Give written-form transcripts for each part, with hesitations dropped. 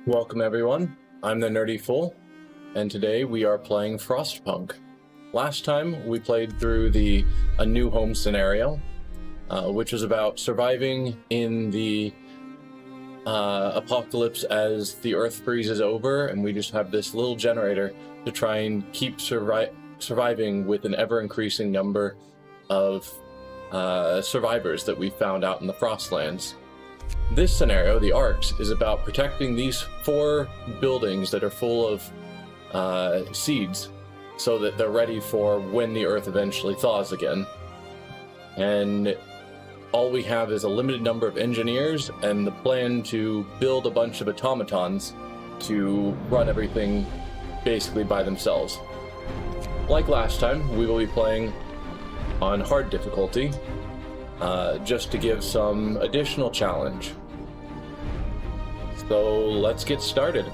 Welcome everyone, I'm the Nerdy Fool, and today we are playing Frostpunk. Last time we played through A New Home scenario, which was about surviving in the apocalypse as the Earth freezes over, and we just have this little generator to try and keep surviving with an ever-increasing number of survivors that we found out in the Frostlands. This scenario, the Arks, is about protecting these 4 buildings that are full of seeds so that they're ready for when the Earth eventually thaws again. And all we have is a limited number of engineers and the plan to build a bunch of automatons to run everything basically by themselves. Like last time, we will be playing on hard difficulty, just to give some additional challenge. So let's get started.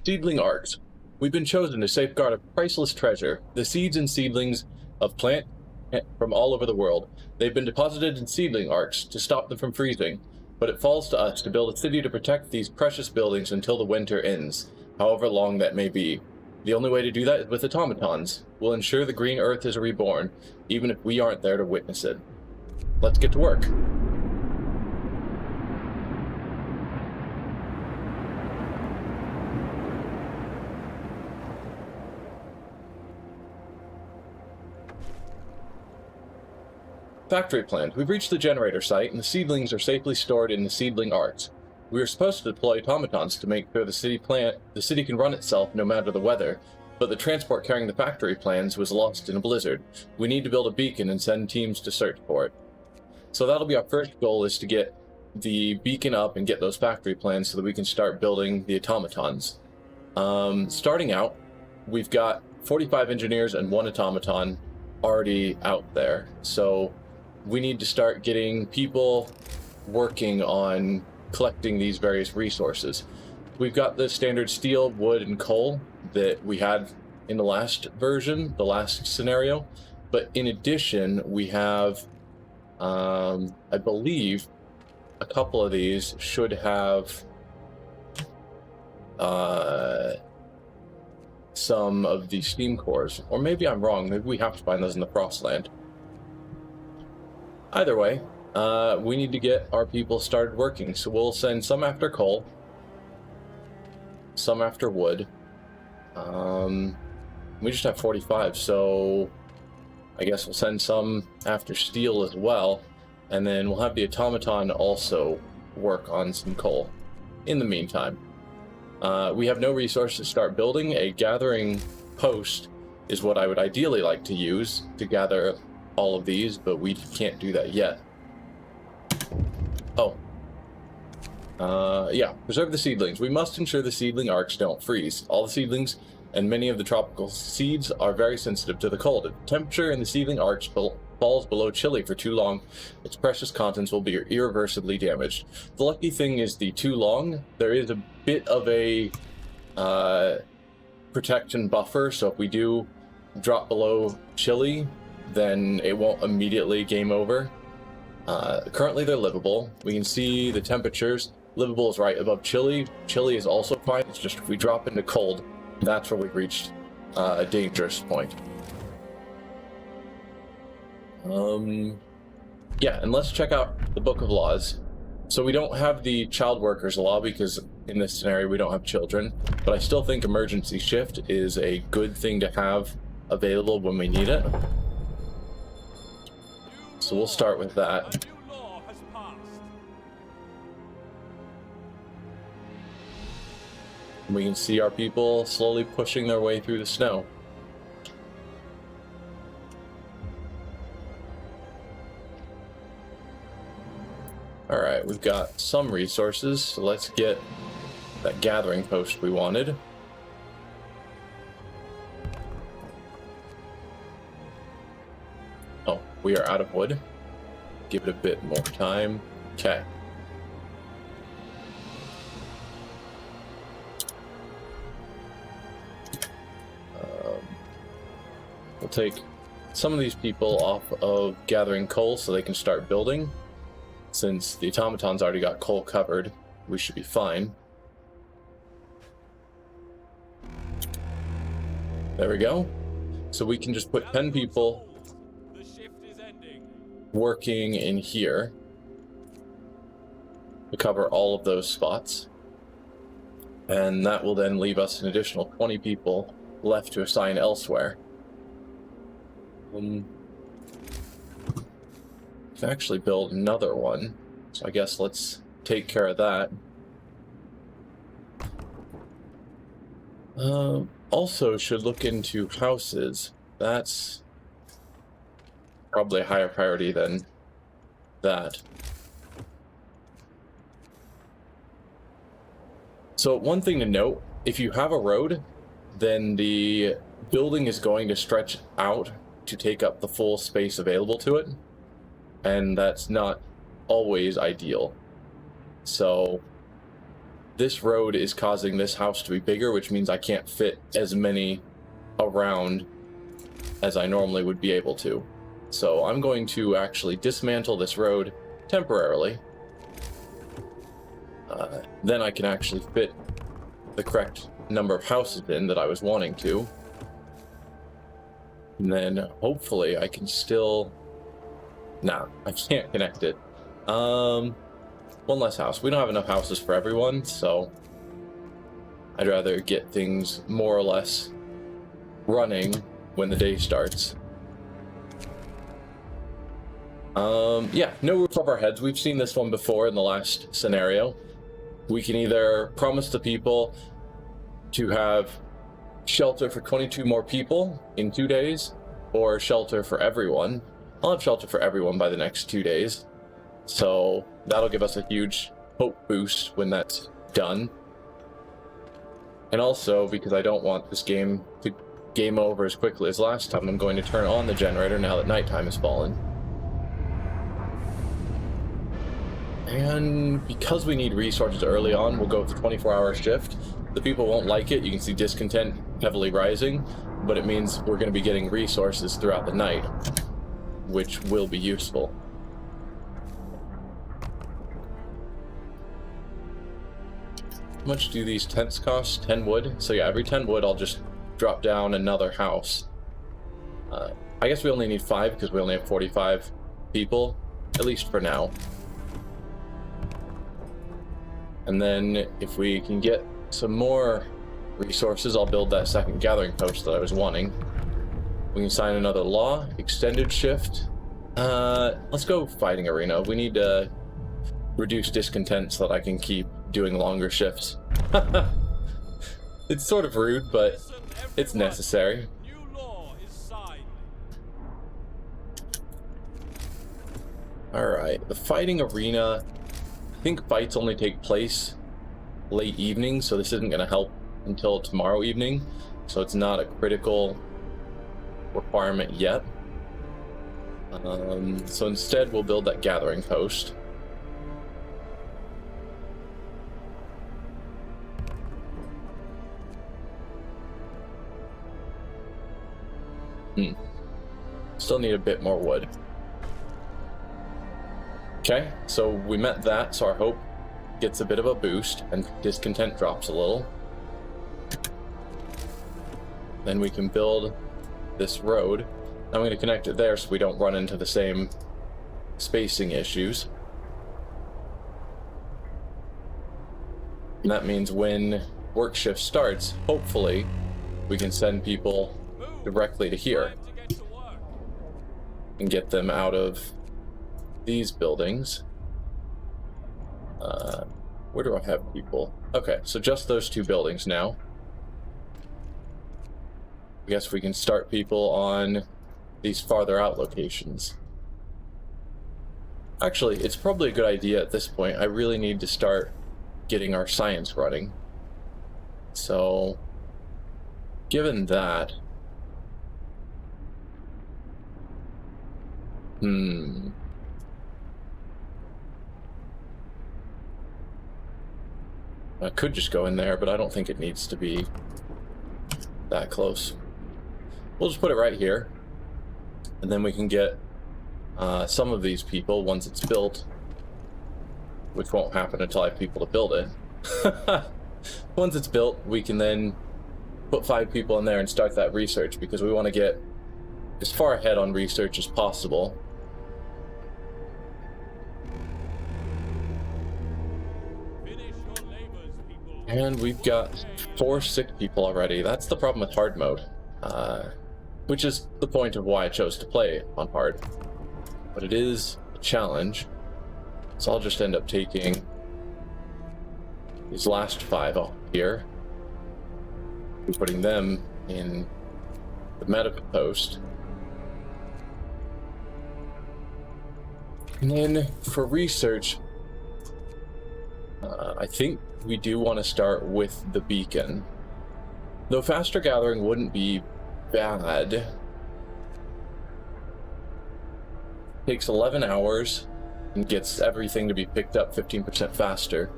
Seedling Arks. We've been chosen to safeguard a priceless treasure, the seeds and seedlings of plant from all over the world. They've been deposited in seedling arks to stop them from freezing, but it falls to us to build a city to protect these precious buildings until the winter ends, however long that may be. The only way to do that is with automatons. We'll ensure the green earth is reborn, even if we aren't there to witness it. Let's get to work. Factory plant. We've reached the generator site, and the seedlings are safely stored in the seedling arks. We were supposed to deploy automatons to make sure the city can run itself no matter the weather, but the transport carrying the factory plans was lost in a blizzard. We need to build a beacon and send teams to search for it. So that'll be our first goal, is to get the beacon up and get those factory plans so that we can start building the automatons. Starting out, we've got 45 engineers and 1 automaton already out there, so we need to start getting people working on collecting these various resources. We've got the standard steel, wood, and coal that we had in the last version, the last scenario, but in addition, we have, I believe, a couple of these should have some of the steam cores, or maybe I'm wrong, maybe we have to find those in the Frostland. Either way, we need to get our people started working, so we'll send some after coal, some after wood. We just have 45, so I guess we'll send some after steel as well, and then we'll have the automaton also work on some coal. In the meantime, we have no resources to start building. A gathering post is what I would ideally like to use to gather all of these, but we can't do that yet. Yeah, preserve the seedlings. We must ensure the seedling arks don't freeze. All the seedlings and many of the tropical seeds are very sensitive to the cold. If the temperature in the seedling arks falls below chilly for too long, its precious contents will be irreversibly damaged. The lucky thing is the too long, there is a bit of a protection buffer, so if we do drop below chilly, then it won't immediately game over. Currently they're livable. We can see the temperatures. Livable is right above chilly. Chilly is also fine. It's just if we drop into cold, that's where we've reached a dangerous point. Yeah, and let's check out the Book of Laws. So we don't have the child workers law because in this scenario we don't have children, but I still think emergency shift is a good thing to have available when we need it. So we'll start with that. A new law has passed. We can see our people slowly pushing their way through the snow. Alright, we've got some resources, so let's get that gathering post we wanted. Oh, we are out of wood. Give it a bit more time. Okay. We'll take some of these people off of gathering coal so they can start building. Since the automatons already got coal covered, we should be fine. There we go. So we can just put 10 people working in here to cover all of those spots. And that will then leave us an additional 20 people left to assign elsewhere. We can actually build another one, so I guess let's take care of that. Also should look into houses. That's probably a higher priority than that. So one thing to note, if you have a road, then the building is going to stretch out to take up the full space available to it, and that's not always ideal. So this road is causing this house to be bigger, which means I can't fit as many around as I normally would be able to. So I'm going to actually dismantle this road temporarily. Then I can actually fit the correct number of houses in that I was wanting to. And then hopefully I can still... Nah, I can't connect it. One less house. We don't have enough houses for everyone, so I'd rather get things more or less running when the day starts. Yeah, no roof over our heads. We've seen this one before in the last scenario. We can either promise the people to have shelter for 22 more people in 2 days, or shelter for everyone. I'll have shelter for everyone by the next 2 days. So that'll give us a huge hope boost when that's done. And also, because I don't want this game to game over as quickly as last time, I'm going to turn on the generator now that nighttime has fallen. And because we need resources early on, we'll go with the 24-hour shift. The people won't like it. You can see discontent heavily rising, but it means we're going to be getting resources throughout the night, which will be useful. How much do these tents cost? 10 wood? So yeah, every 10 wood I'll just drop down another house. I guess we only need 5 because we only have 45 people, at least for now. And then if we can get some more resources, I'll build that second gathering post that I was wanting. We can sign another law, extended shift. Let's go fighting arena. We need to reduce discontent so that I can keep doing longer shifts. It's sort of rude, but it's necessary. Alright, the fighting arena, I think fights only take place late evening, so this isn't going to help until tomorrow evening, so it's not a critical requirement yet. So instead we'll build that gathering post. Still need a bit more wood. Okay, so we met that, so our hope gets a bit of a boost and discontent drops a little. Then we can build this road. I'm going to connect it there so we don't run into the same spacing issues. And that means when work shift starts, hopefully we can send people directly to here and get them out of these buildings. Where do I have people? Okay, so just those 2 buildings now. I guess we can start people on these farther out locations. Actually, it's probably a good idea at this point. I really need to start getting our science running. So, given that, I could just go in there, but I don't think it needs to be that close. We'll just put it right here, and then we can get some of these people once it's built, which won't happen until I have people to build it. Once it's built, we can then put 5 people in there and start that research, because we want to get as far ahead on research as possible. And we've got 4 sick people already. That's the problem with hard mode, which is the point of why I chose to play on hard. But it is a challenge, so I'll just end up taking these last 5 off here and putting them in the medical post. And then for research, I think we do want to start with the beacon. Though faster gathering wouldn't be bad. Takes 11 hours and gets everything to be picked up 15% faster.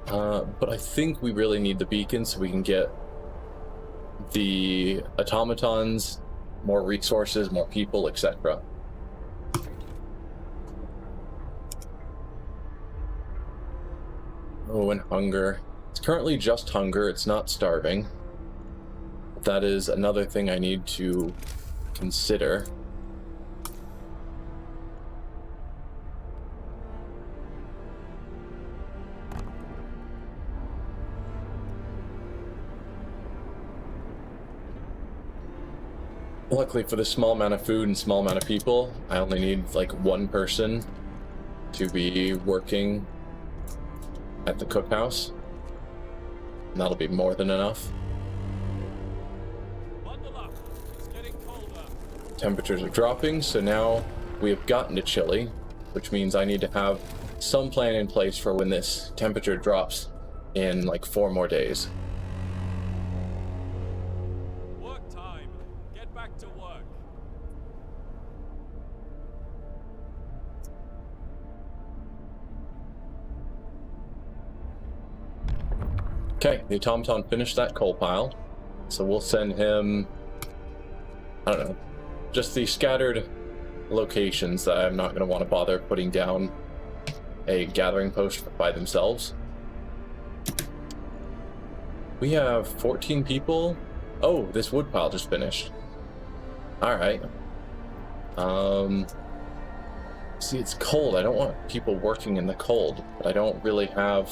But I think we really need the beacon so we can get the automatons, more resources, more people, etc. Oh, and hunger. It's currently just hunger, it's not starving. That is another thing I need to consider. Luckily for the small amount of food and small amount of people, I only need like 1 person to be working at the cookhouse. And that'll be more than enough. Temperatures are dropping, so now we have gotten to chilly, which means I need to have some plan in place for when this temperature drops in like 4 more days. Work time. Get back to work. Okay, the automaton finished that coal pile, so we'll send him, I don't know, just the scattered locations that I'm not going to want to bother putting down a gathering post by themselves. We have 14 people. Oh, this wood pile just finished. Alright. See, it's cold. I don't want people working in the cold, but I don't really have...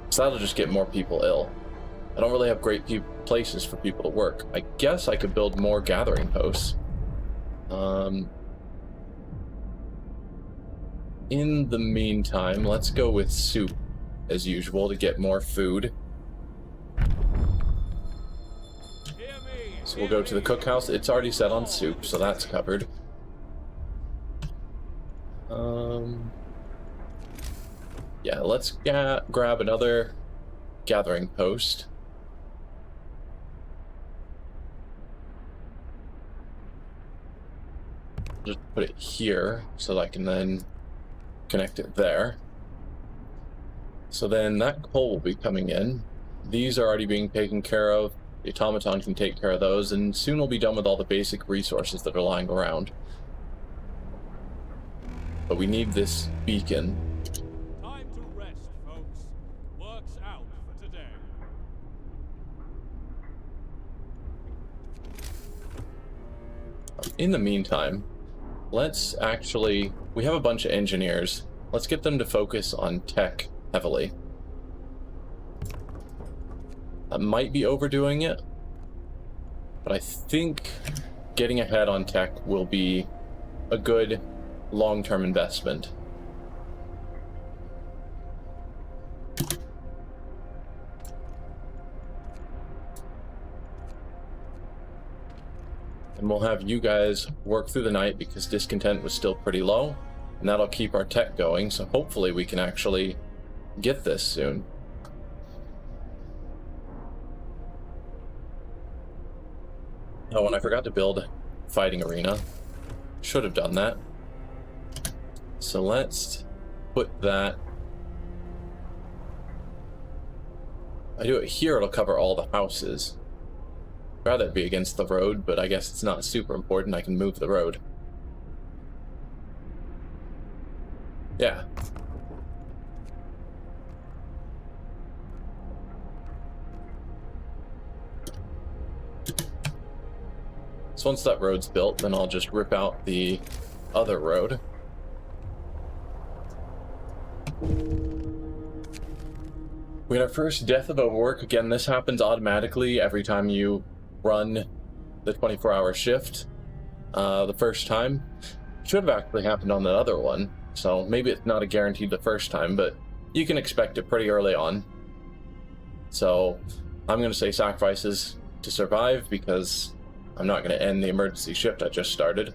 So that'll just get more people ill. I don't really have great places for people to work. I guess I could build more gathering posts. In the meantime, let's go with soup, as usual, to get more food. So we'll go to the cookhouse. It's already set on soup, so that's covered. Yeah, let's grab another gathering post. Just put it here so that I can then connect it there. So then that coal will be coming in. These are already being taken care of. The automaton can take care of those, and soon we'll be done with all the basic resources that are lying around. But we need this beacon. Time to rest, folks. Work's out for today. In the meantime, let's actually... We have a bunch of engineers. Let's get them to focus on tech heavily. I might be overdoing it, but I think getting ahead on tech will be a good long-term investment. And we'll have you guys work through the night because discontent was still pretty low, and that'll keep our tech going, so hopefully we can actually get this soon. Oh, and I forgot to build fighting arena. Should have done that. So let's put that I do it here, it'll cover all the houses. I'd rather it be against the road, but I guess it's not super important. I can move the road. Yeah. So once that road's built, then I'll just rip out the other road. We had our first death of overwork. Again, this happens automatically every time you run the 24-hour shift. The first time. Should have actually happened on the other one, so maybe it's not a guarantee the first time, but you can expect it pretty early on. So I'm going to say sacrifices to survive, because I'm not going to end the emergency shift I just started.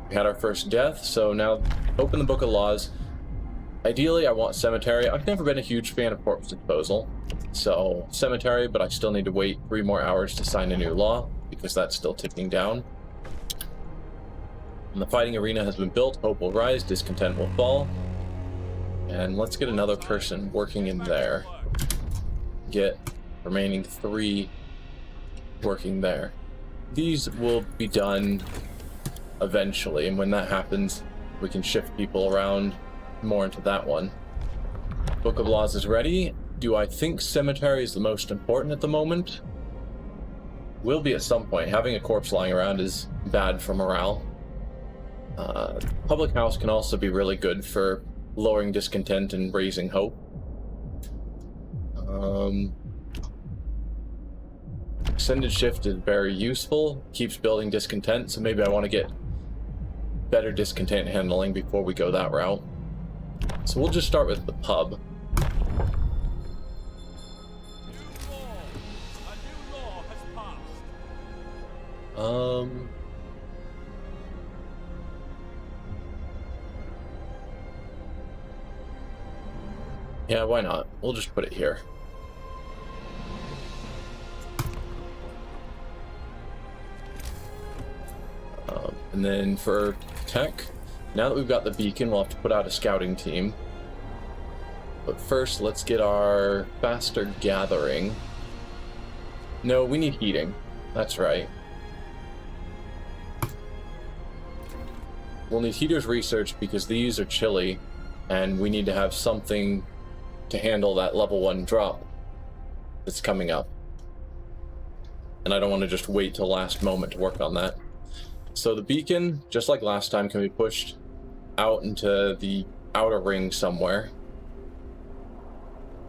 We had our first death, so now open the Book of Laws. Ideally, I want Cemetery. I've never been a huge fan of Corpse Disposal, so Cemetery, but I still need to wait 3 more hours to sign a new law, because that's still ticking down. And the fighting arena has been built. Hope will rise, discontent will fall. And let's get another person working in there. Get remaining 3 working there. These will be done eventually, and when that happens, we can shift people around more into that one. Book of Laws is ready. Do I think Cemetery is the most important at the moment? Will be at some point. Having a corpse lying around is bad for morale. Public House can also be really good for lowering discontent and raising hope. Extended Shift is very useful, keeps building discontent, so maybe I want to get better discontent handling before we go that route. So we'll just start with the pub. Yeah, why not? We'll just put it here. And then for tech, now that we've got the beacon, we'll have to put out a scouting team. But first, let's get our faster gathering. No, we need heating. That's right. We'll need heaters research because these are chilly, and we need to have something to handle that level 1 drop that's coming up. And I don't want to just wait till last moment to work on that. So the beacon, just like last time, can be pushed out into the outer ring somewhere.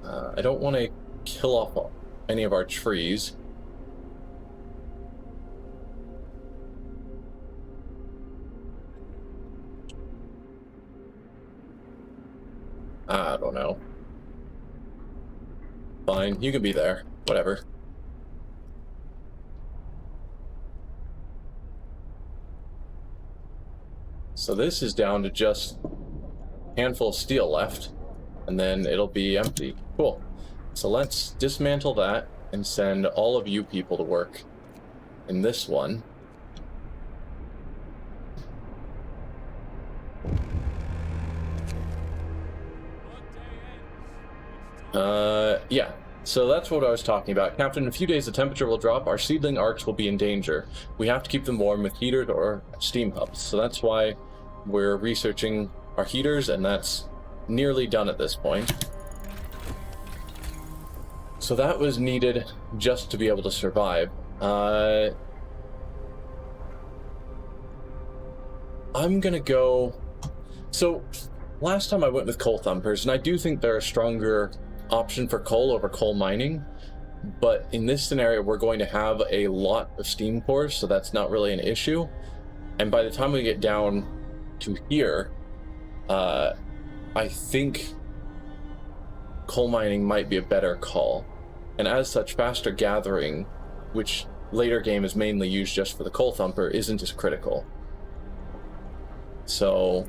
I don't want to kill off any of our trees. I don't know. Fine, you can be there. Whatever. So this is down to just a handful of steel left, and then it'll be empty. Cool. So let's dismantle that and send all of you people to work in this one. Yeah. So that's what I was talking about. Captain, in a few days the temperature will drop. Our seedling arcs will be in danger. We have to keep them warm with heaters or steam hubs. So that's why we're researching our heaters, and that's nearly done at this point. So that was needed just to be able to survive. I'm gonna go... So, last time I went with coal thumpers, and I do think they're a stronger option for coal over coal mining, but in this scenario we're going to have a lot of steam cores, so that's not really an issue. And by the time we get down to here, I think coal mining might be a better call. And as such, faster gathering, which later game is mainly used just for the coal thumper, isn't as critical. So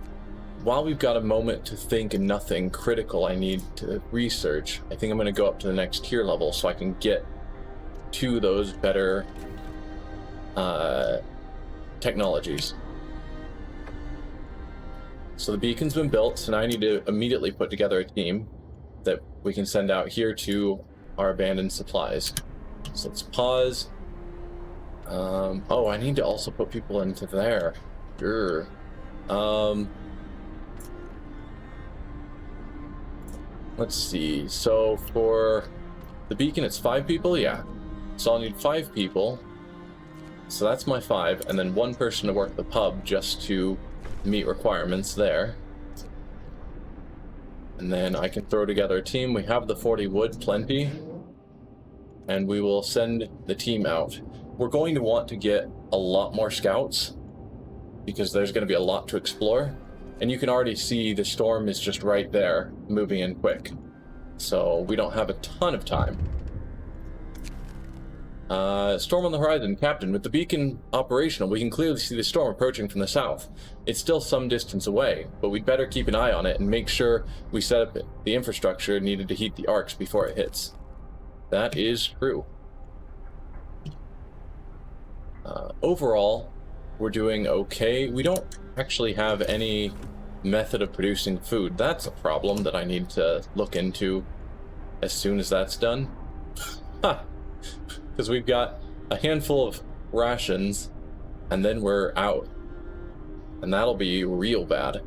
while we've got a moment to think and nothing critical I need to research, I think I'm going to go up to the next tier level so I can get to those better technologies. So the beacon's been built, so now I need to immediately put together a team that we can send out here to our abandoned supplies. So let's pause. Oh, I need to also put people into there. Sure. Let's see. So for the beacon, it's 5 people? Yeah. So I'll need 5 people. So that's my 5, and then 1 person to work the pub just to meet requirements there. And then I can throw together a team. We have the 40 wood, plenty. And we will send the team out. We're going to want to get a lot more scouts because there's going to be a lot to explore. And you can already see the storm is just right there, moving in quick. So we don't have a ton of time. Storm on the horizon, Captain. With the beacon operational, we can clearly see the storm approaching from the south. It's still some distance away, but we'd better keep an eye on it and make sure we set up the infrastructure needed to heat the Arks before it hits. That is true. Overall, we're doing okay. We don't actually have any method of producing food. That's a problem that I need to look into as soon as that's done. Because we've got a handful of rations, and then we're out. And that'll be real bad.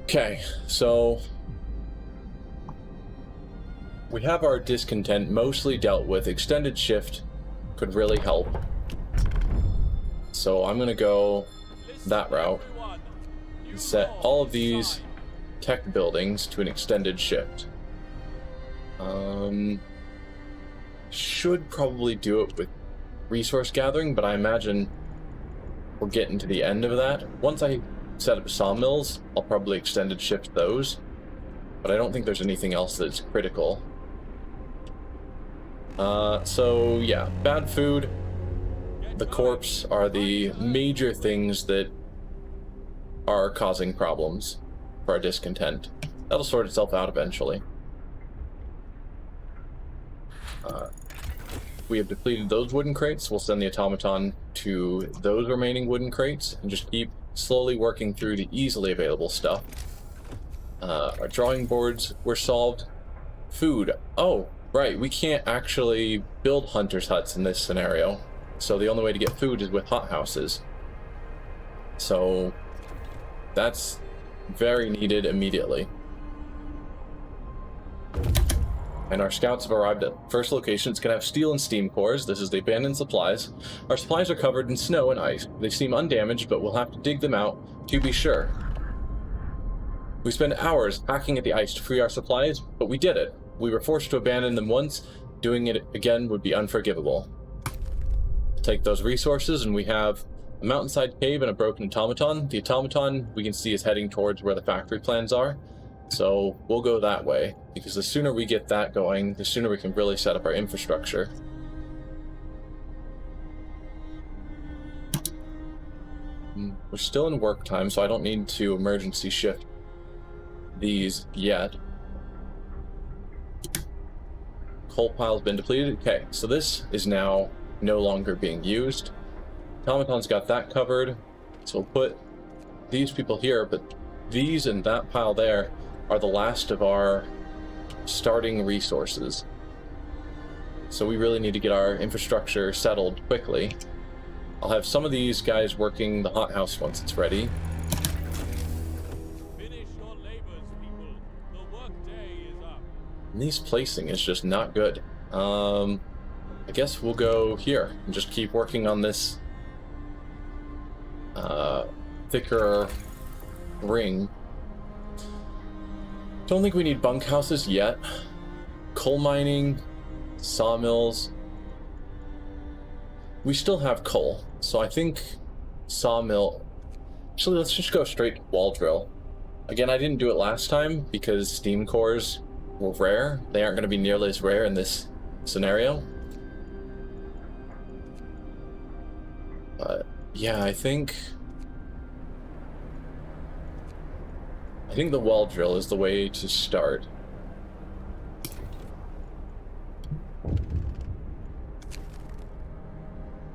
Okay, so we have our discontent mostly dealt with. Extended shift could really help. So I'm gonna go that route and set all of these tech buildings to an extended shift. Should probably do it with resource gathering, but I imagine we're getting to the end of that. Once I set up sawmills, I'll probably extended shift those, but I don't think there's anything else that's critical. So yeah, bad food, the corpse are the major things that are causing problems for our discontent. That'll sort itself out eventually. We have depleted those wooden crates. We'll send the automaton to those remaining wooden crates and just keep slowly working through the easily available stuff. Our drawing boards were solved. Food. Oh, right, we can't actually build hunters' huts in this scenario. So the only way to get food is with hothouses. So that's very needed immediately. And our scouts have arrived at first location. It's going to have steel and steam cores. This is the abandoned supplies. Our supplies are covered in snow and ice. They seem undamaged, but we'll have to dig them out to be sure. We spend hours hacking at the ice to free our supplies, but we did it. We were forced to abandon them once. Doing it again would be unforgivable. Take those resources, and we have a mountainside cave and a broken automaton. The automaton we can see is heading towards where the factory plans are. So we'll go that way, because the sooner we get that going, the sooner we can really set up our infrastructure. We're still in work time, so I don't need to emergency shift these yet. Coal pile's been depleted. Okay, so this is now no longer being used. Automaton's got that covered, so we'll put these people here, but these and that pile there are the last of our starting resources. So we really need to get our infrastructure settled quickly. I'll have some of these guys working the hothouse once it's ready. Finish your labors, people. The workday is up. And these placing is just not good. I guess we'll go here and just keep working on this thicker ring. Don't think we need bunkhouses yet. Coal mining, sawmills. We still have coal, so I think sawmill. Actually, let's just go straight to wall drill. Again, I didn't do it last time because steam cores were rare. They aren't going to be nearly as rare in this scenario. But yeah, I think the wall drill is the way to start.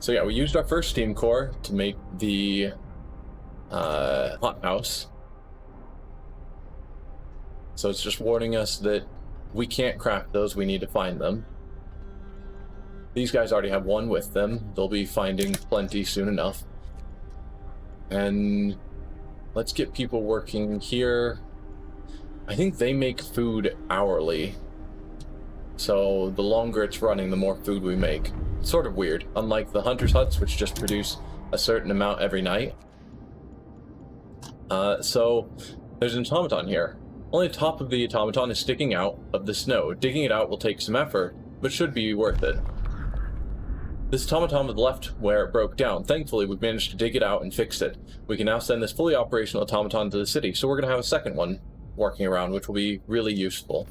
So yeah, we used our first steam core to make the hothouse. So it's just warning us that we can't craft those, we need to find them. These guys already have one with them. They'll be finding plenty soon enough. And let's get people working here. I think they make food hourly. So the longer it's running, the more food we make. It's sort of weird. Unlike the hunter's huts, which just produce a certain amount every night. So there's an automaton here. Only the top of the automaton is sticking out of the snow. Digging it out will take some effort, but should be worth it. This automaton was left where it broke down. Thankfully, we've managed to dig it out and fix it. We can now send this fully operational automaton to the city, so we're going to have a second one working around, which will be really useful.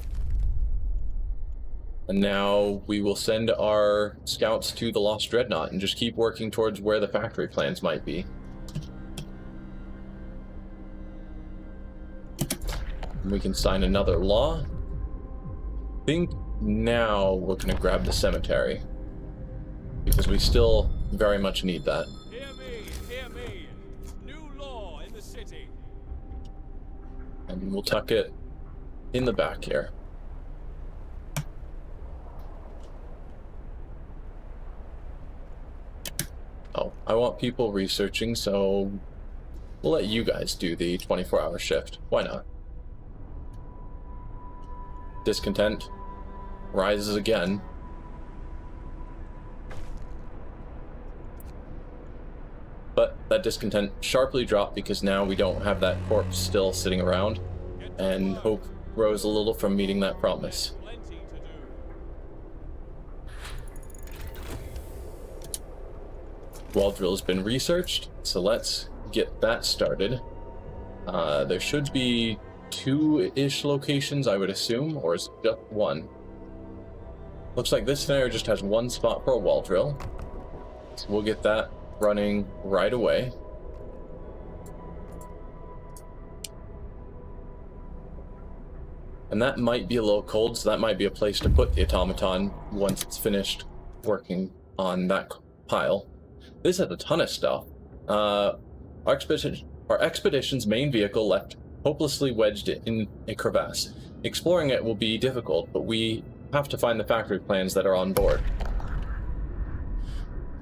And now we will send our scouts to the Lost Dreadnought and just keep working towards where the factory plans might be. And we can sign another law. I think now we're going to grab the cemetery, because we still very much need that. Hear me. New law in the city. And we'll tuck it in the back here. Oh, I want people researching, so we'll let you guys do the 24-hour shift. Why not? Discontent rises again. But that discontent sharply dropped because now we don't have that corpse still sitting around, and hope rose a little from meeting that promise. Plenty to do. Wall drill has been researched, so let's get that started. There should be 2-ish locations, I would assume, or is it just one? Looks like this scenario just has one spot for a wall drill, so we'll get that running right away. And that might be a little cold, so that might be a place to put the automaton once it's finished working on that pile. This has a ton of stuff. Our expedition's main vehicle left hopelessly wedged in a crevasse. Exploring it will be difficult, but we have to find the factory plans that are on board.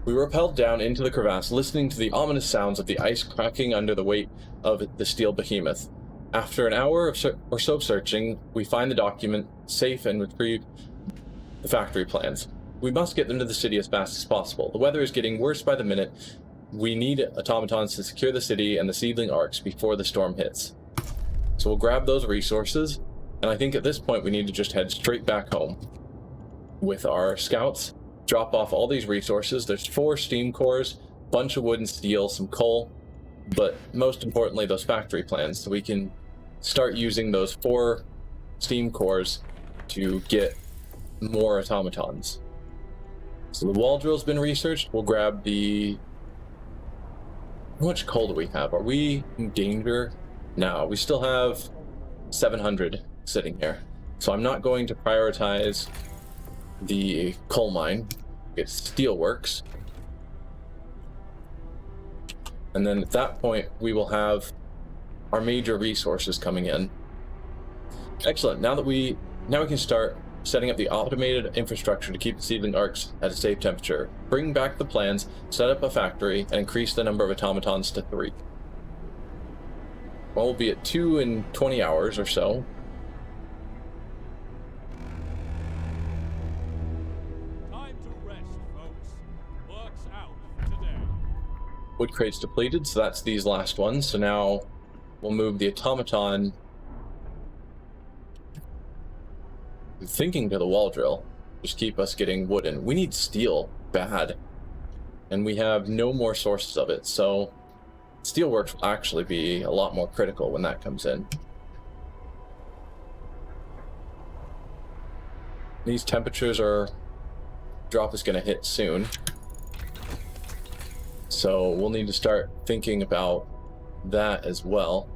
We rappelled down into the crevasse, listening to the ominous sounds of the ice cracking under the weight of the steel behemoth. After an hour or so searching, we find the document safe and retrieve the factory plans. We must get them to the city as fast as possible. The weather is getting worse by the minute. We need automatons to secure the city and the seedling arcs before the storm hits. So we'll grab those resources, and I think at this point we need to just head straight back home with our scouts. Drop off all these resources. There's 4 steam cores, bunch of wood and steel, some coal, but most importantly those factory plans, so we can start using those 4 steam cores to get more automatons. So the wall drill's been researched. We'll grab the... How much coal do we have? Are we in danger? No, we still have 700 sitting here. So I'm not going to prioritize the coal mine. It's steelworks. And then at that point, we will have our major resources coming in. Excellent. Now we can start setting up the automated infrastructure to keep the seedling arcs at a safe temperature. Bring back the plans, set up a factory, and increase the number of automatons to 3. Well, we'll be at 2 in 20 hours or so. Time to rest, folks. Work's out for today. Wood crates depleted, so that's these last ones. So now we'll move the automaton, I'm thinking, to the wall drill. Just keep us getting wood in. We need steel bad, and we have no more sources of it, so steelworks will actually be a lot more critical when that comes in. These temperatures drop is going to hit soon, so we'll need to start thinking about that as well.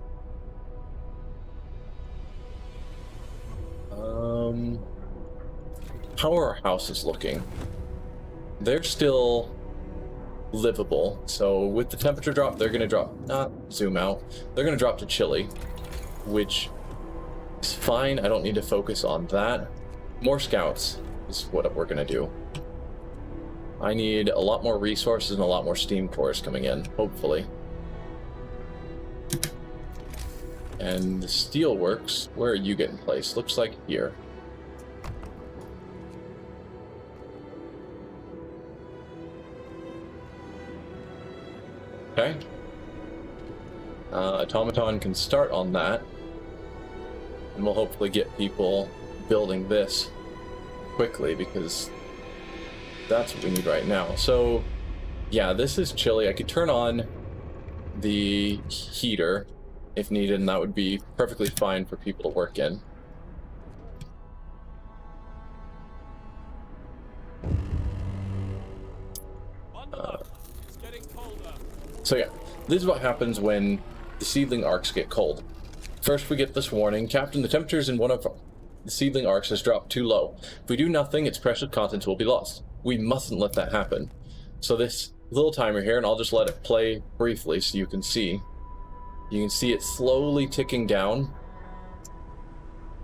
How are our houses looking? They're still livable. So with the temperature drop, they're going to drop, not zoom out, they're going to drop to chilly, which is fine. I don't need to focus on that. More scouts is what we're going to do. I need a lot more resources and a lot more steam cores coming in, hopefully. And the steelworks, where are you getting placed? Looks like here. Okay. Automaton can start on that. And we'll hopefully get people building this quickly, because that's what we need right now. So, yeah, this is chilly. I could turn on the heater if needed, and that would be perfectly fine for people to work in. It's getting colder. So yeah, this is what happens when the seedling arcs get cold. First, we get this warning: Captain, the temperatures in one of the seedling arcs has dropped too low. If we do nothing, its precious contents will be lost. We mustn't let that happen. So this little timer here, and I'll just let it play briefly so you can see. You can see it slowly ticking down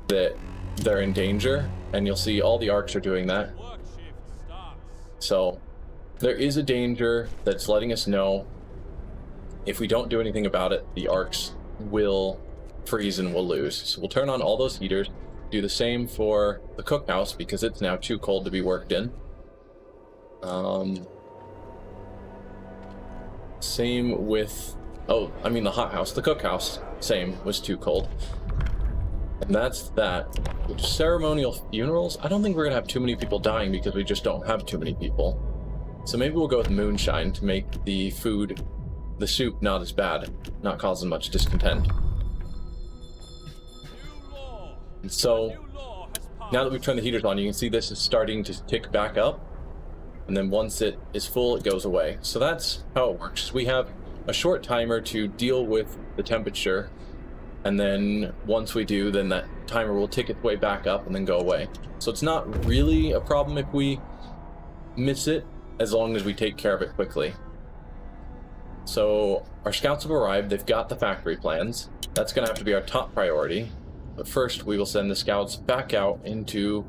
that they're in danger, and you'll see all the arcs are doing that. Work shift starts. So there is a danger that's letting us know if we don't do anything about it, the arcs will freeze and we'll lose. So we'll turn on all those heaters, do the same for the cookhouse because it's now too cold to be worked in. Same with, the hothouse, the cookhouse, same, was too cold. And that's that. With ceremonial funerals, I don't think we're gonna have too many people dying because we just don't have too many people. So maybe we'll go with moonshine to make the food, the soup, not as bad, not causing much discontent. And so, now that we've turned the heaters on, you can see this is starting to tick back up. And then once it is full, it goes away. So that's how it works. We have a short timer to deal with the temperature. And then once we do, then that timer will tick its way back up and then go away. So it's not really a problem if we miss it, as long as we take care of it quickly. So our scouts have arrived. They've got the factory plans. That's going to have to be our top priority. But first, we will send the scouts back out into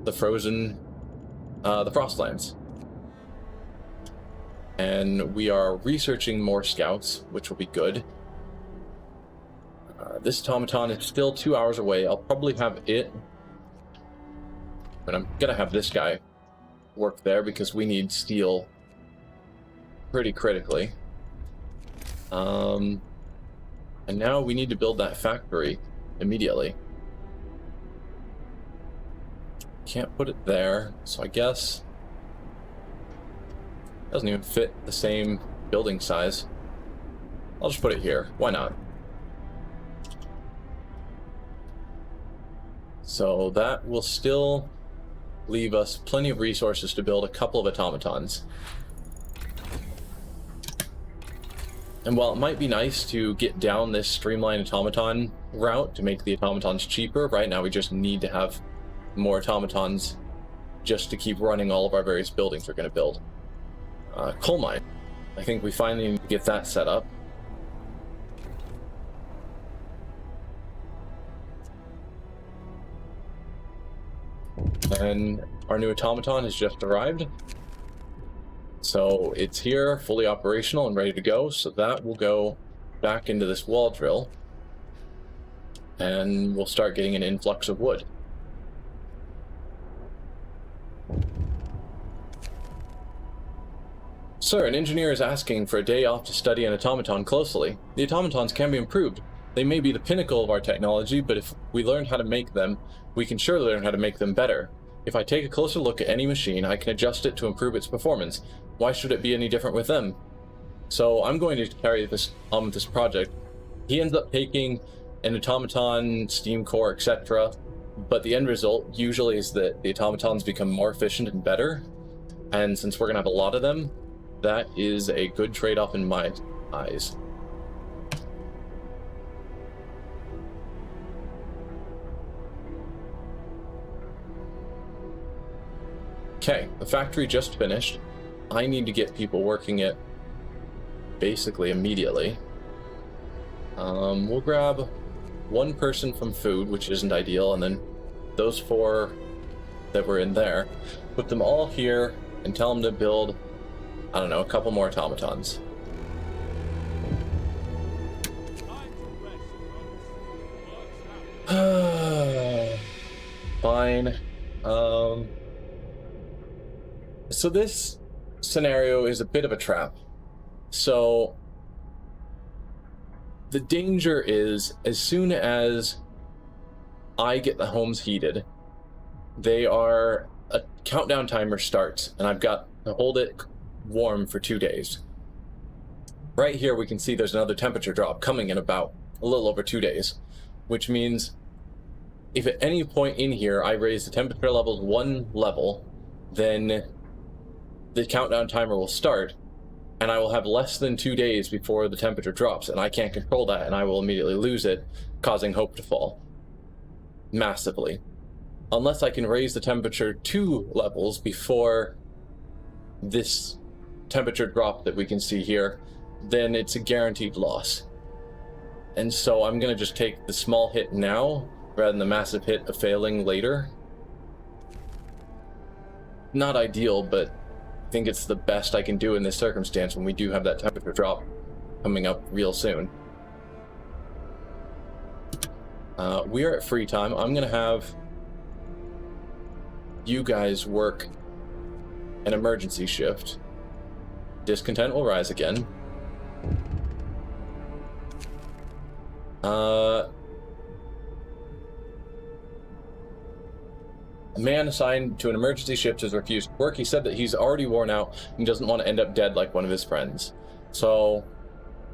the frozen, the Frostlands. And we are researching more scouts, which will be good. This automaton is still 2 hours away. I'll probably have it, and I'm gonna have this guy work there because we need steel pretty critically. And now we need to build that factory immediately. Can't put it there, so I guess it doesn't even fit the same building size. I'll just put it here. Why not? So that will still leave us plenty of resources to build a couple of automatons. And while it might be nice to get down this streamlined automaton route to make the automatons cheaper, right now we just need to have more automatons just to keep running all of our various buildings we're going to build. Coal mine. I think we finally need to get that set up. And our new automaton has just arrived. So it's here, fully operational and ready to go. So that will go back into this wall drill. And we'll start getting an influx of wood. Sir, an engineer is asking for a day off to study an automaton closely. The automatons can be improved. They may be the pinnacle of our technology, but if we learn how to make them, we can surely learn how to make them better. If I take a closer look at any machine, I can adjust it to improve its performance. Why should it be any different with them? So I'm going to carry this on with this project. He ends up taking an automaton, steam core, etc. But the end result usually is that the automatons become more efficient and better. And since we're going to have a lot of them, that is a good trade-off in my eyes. Okay, the factory just finished. I need to get people working it basically immediately. We'll grab one person from food, which isn't ideal, and then those 4 that were in there, put them all here and tell them to build, I don't know, a couple more automatons. Time to rest, folks. Works out. Fine. So this scenario is a bit of a trap. So the danger is, as soon as I get the homes heated, a countdown timer starts, and I've got to hold it warm for 2 days. Right here we can see there's another temperature drop coming in about a little over 2 days, which means if at any point in here I raise the temperature levels 1 level, then the countdown timer will start, and I will have less than 2 days before the temperature drops, and I can't control that, and I will immediately lose it, causing hope to fall massively. Unless I can raise the temperature 2 levels before this temperature drop that we can see here, then it's a guaranteed loss. And so I'm going to just take the small hit now rather than the massive hit of failing later. Not ideal, but I think it's the best I can do in this circumstance when we do have that temperature drop coming up real soon. We are at free time. I'm going to have you guys work an emergency shift. Discontent will rise again. A man assigned to an emergency shift has refused to work. He said that he's already worn out and doesn't want to end up dead like one of his friends. So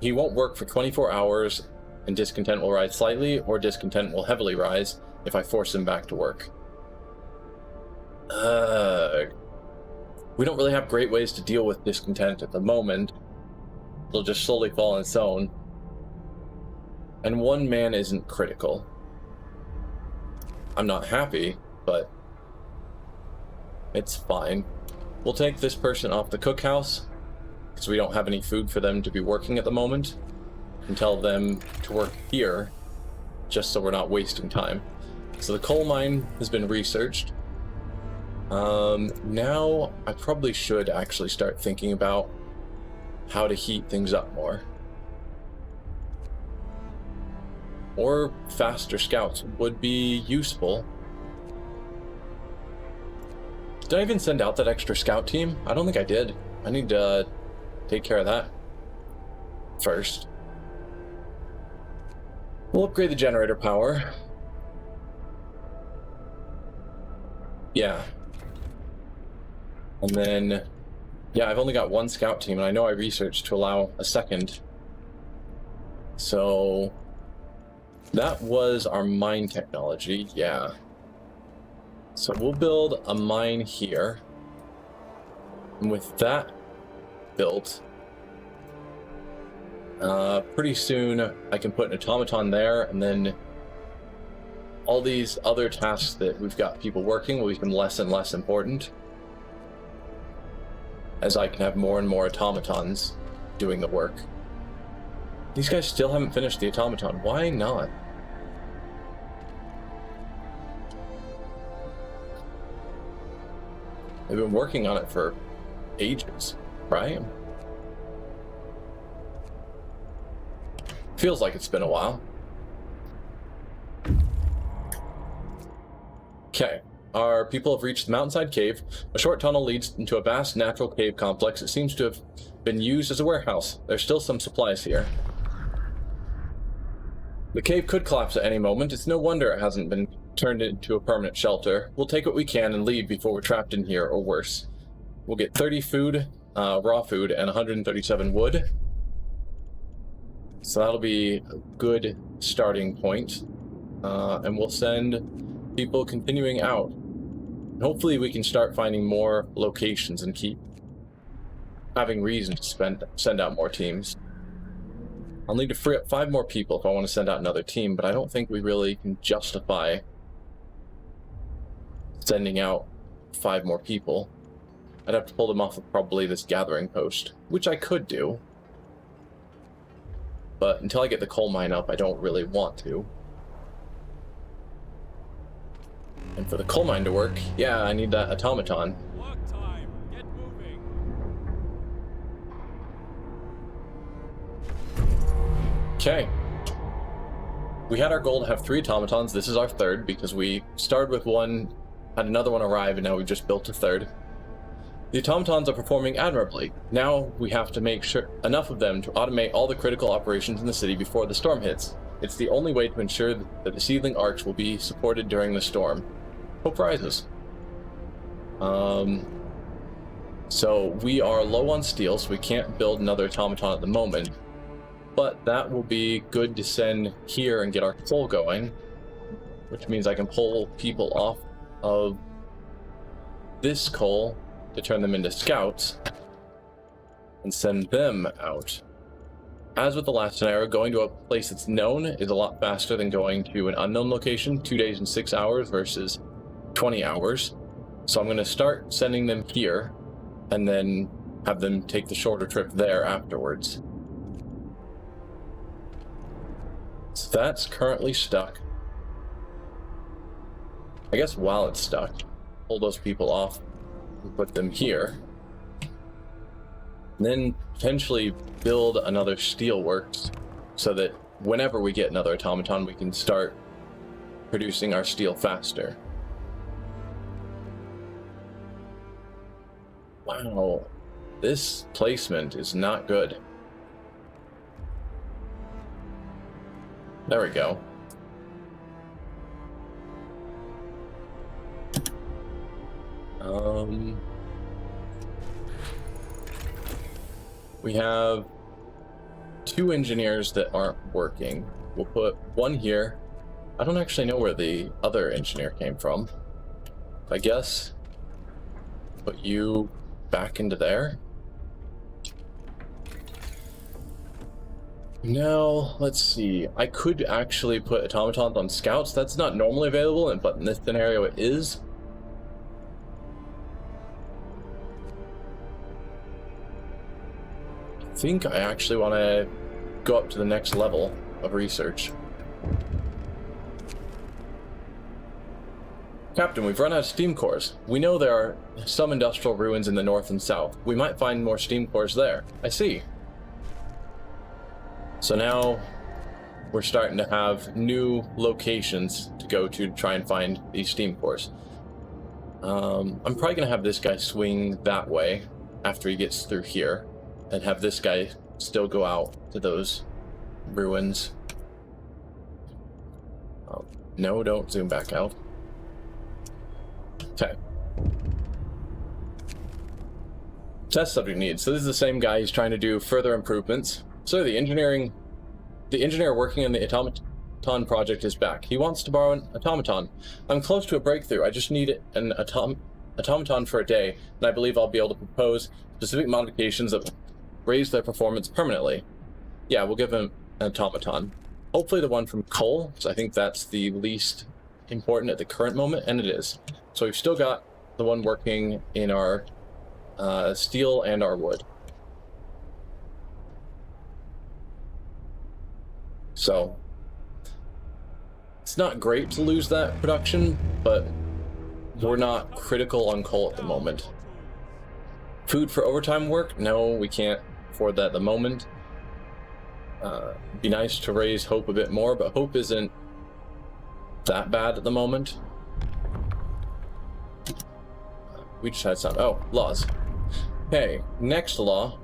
he won't work for 24 hours, and discontent will rise slightly, or discontent will heavily rise if I force him back to work. We don't really have great ways to deal with discontent at the moment. It'll just slowly fall on its own. And 1 man isn't critical. I'm not happy, but it's fine. We'll take this person off the cookhouse, because we don't have any food for them to be working at the moment, and tell them to work here, just so we're not wasting time. So the coal mine has been researched. Now I probably should actually start thinking about how to heat things up more. Or faster scouts would be useful. Did I even send out that extra scout team? I don't think I did. I need to take care of that first. We'll upgrade the generator power. Yeah. And then, yeah, I've only got 1 scout team, and I know I researched to allow a second. So that was our mine technology, yeah. So we'll build a mine here. And with that built, pretty soon I can put an automaton there, and then all these other tasks that we've got people working will become less and less important, as I can have more and more automatons doing the work. These guys still haven't finished the automaton. Why not? They've been working on it for ages, right? Feels like it's been a while. Okay, our people have reached the mountainside cave. A short tunnel leads into a vast natural cave complex. It seems to have been used as a warehouse. There's still some supplies here. The cave could collapse at any moment. It's no wonder it hasn't been turned into a permanent shelter. We'll take what we can and leave before we're trapped in here, or worse. We'll get 30 food, raw food, and 137 wood. So that'll be a good starting point. And we'll send people continuing out. Hopefully we can start finding more locations and keep having reason to send out more teams. I'll need to free up 5 more people if I want to send out another team, but I don't think we really can justify sending out 5 more people. I'd have to pull them off of probably this gathering post, which I could do. But until I get the coal mine up, I don't really want to. And for the coal mine to work, yeah, I need that automaton. Work time. Get moving. Okay. We had our goal to have 3 automatons. This is our 3rd because we started with 1, had another one arrive, and now we've just built a 3rd. The automatons are performing admirably. Now we have to make sure enough of them to automate all the critical operations in the city before the storm hits. It's the only way to ensure that the seedling arcs will be supported during the storm. Hope rises. So we are low on steel, so we can't build another automaton at the moment. But that will be good to send here and get our coal going, which means I can pull people off of this coal to turn them into scouts and send them out. As with the last scenario, going to a place that's known is a lot faster than going to an unknown location, 2 days and 6 hours versus 20 hours. So I'm going to start sending them here and then have them take the shorter trip there afterwards. So that's currently stuck. I guess while it's stuck, pull those people off and put them here. And then potentially build another steelworks so that whenever we get another automaton, we can start producing our steel faster. Wow, this placement is not good. There we go. We have 2 engineers that aren't working. We'll put 1 here. I don't actually know where the other engineer came from. I guess put you back into there. No, let's see. I could actually put automatons on scouts. That's not normally available, but in this scenario it is. I think I actually want to go up to the next level of research. Captain, we've run out of steam cores. We know there are some industrial ruins in the north and south. We might find more steam cores there. I see. So now we're starting to have new locations to go to try and find these steam cores. I'm probably going to have this guy swing that way after he gets through here, and have this guy still go out to those ruins. Oh, no, don't zoom back out. Okay. Test subject needs. So this is the same guy. He's trying to do further improvements. So the engineer working on the automaton project is back. He wants to borrow an automaton. I'm close to a breakthrough. I just need an automaton for a day, and I believe I'll be able to propose specific modifications that raise their performance permanently. Yeah, we'll give him an automaton. Hopefully the one from coal, because I think that's the least important at the current moment, and it is. So we've still got the one working in our steel and our wood. So it's not great to lose that production, but we're not critical on coal at the moment. Food for overtime work? No, we can't afford that at the moment. Be nice to raise hope a bit more, but hope isn't that bad at the moment. We just had some. Oh, laws. Okay, next law.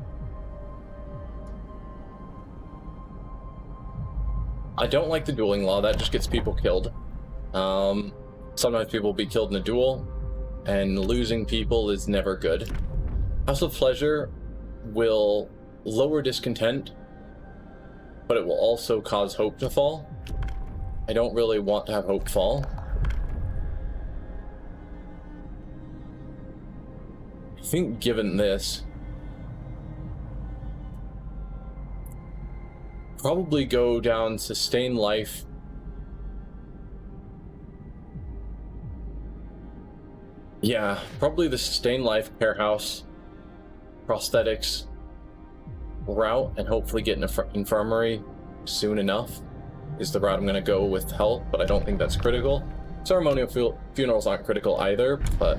I don't like the dueling law. That just gets people killed. Sometimes people will be killed in a duel, and losing people is never good. House of Pleasure will lower discontent, but it will also cause hope to fall. I don't really want to have hope fall. I think given this, probably go down sustain life. . Yeah, probably the Sustain Life, Care House, Prosthetics route, and hopefully get an infirmary soon enough is the route I'm going to go with health, but I don't think that's critical. Ceremonial funerals aren't critical either, but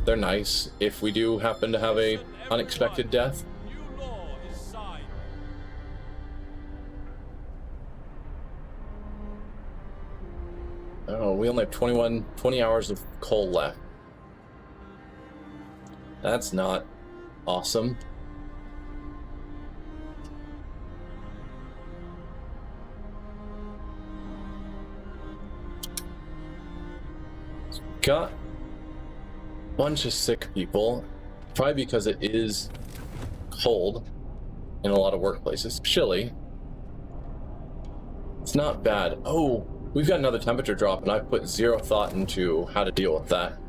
they're nice if we do happen to have a unexpected death. New law is signed. Oh, we only have 20 hours of coal left. That's not awesome. Got a bunch of sick people, probably because it is cold in a lot of workplaces. Chilly. It's not bad. Oh, we've got another temperature drop, and I put zero thought into how to deal with that.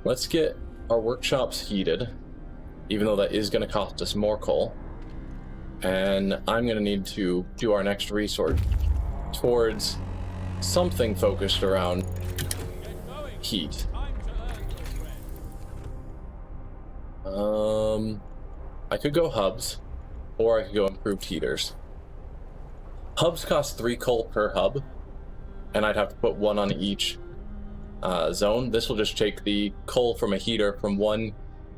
Let's get our workshops heated, even though that is going to cost us more coal. And I'm going to need to do our next resource towards something focused around heat. I could go hubs, or I could go improved heaters. Hubs cost 3 coal per hub, and I'd have to put 1 on each zone. This will just take the coal from a heater from 1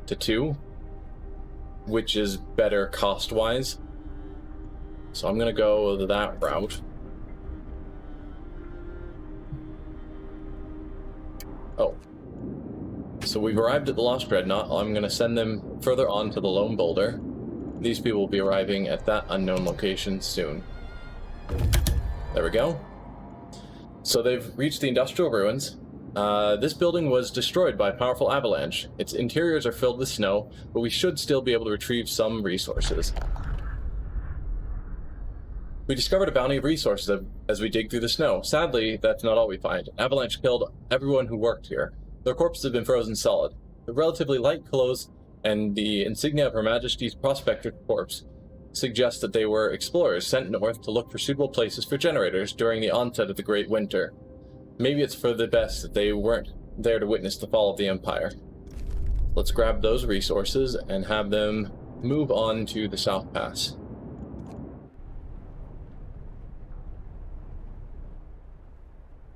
to 2, which is better cost-wise. So I'm gonna go that route. Oh. So we've arrived at the Lost Dreadnought. I'm going to send them further on to the Lone Boulder. These people will be arriving at that unknown location soon. There we go. So they've reached the industrial ruins. This building was destroyed by a powerful avalanche. Its interiors are filled with snow, but we should still be able to retrieve some resources. We discovered a bounty of resources as we dig through the snow. Sadly, that's not all we find. Avalanche killed everyone who worked here. Their corpses have been frozen solid. The relatively light clothes and the insignia of Her Majesty's Prospector Corps suggest that they were explorers sent north to look for suitable places for generators during the onset of the Great Winter. Maybe it's for the best that they weren't there to witness the fall of the Empire. Let's grab those resources and have them move on to the South Pass.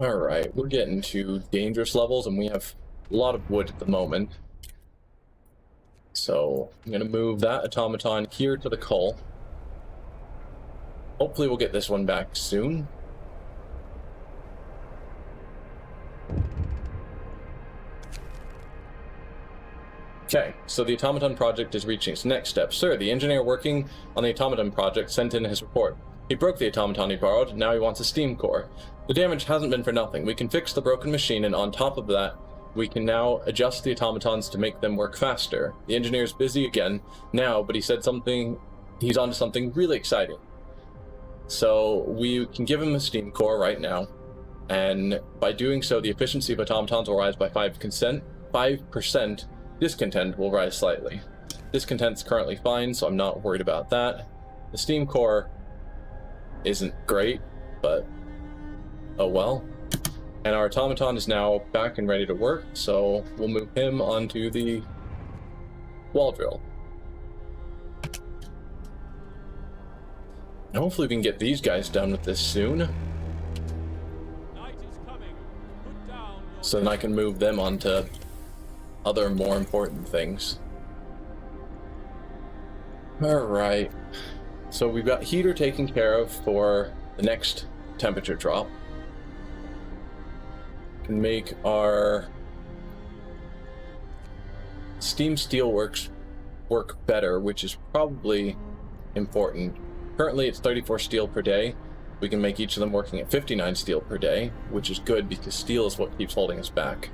Alright, we're getting to dangerous levels, and we have a lot of wood at the moment. So, I'm going to move that automaton here to the coal. Hopefully we'll get this one back soon. Okay, so the automaton project is reaching its next step. Sir, the engineer working on the automaton project sent in his report. He broke the automaton he borrowed, now he wants a steam core. The damage hasn't been for nothing. We can fix the broken machine, and on top of that, we can now adjust the automatons to make them work faster. The engineer's busy again now, but he said he's onto something really exciting. So we can give him a steam core right now, and by doing so, the efficiency of automatons will rise by 5%. Discontent will rise slightly. Discontent's currently fine, so I'm not worried about that. The steam core isn't great, but oh well. And our automaton is now back and ready to work, so we'll move him onto the wall drill. And hopefully we can get these guys done with this soon. Night is coming. Put down your So then I can move them onto other more important things. Alright. So we've got heater taken care of for the next temperature drop. Can make our steam steelworks work better, which is probably important. Currently it's 34 steel per day. We can make each of them working at 59 steel per day, which is good because steel is what keeps holding us back.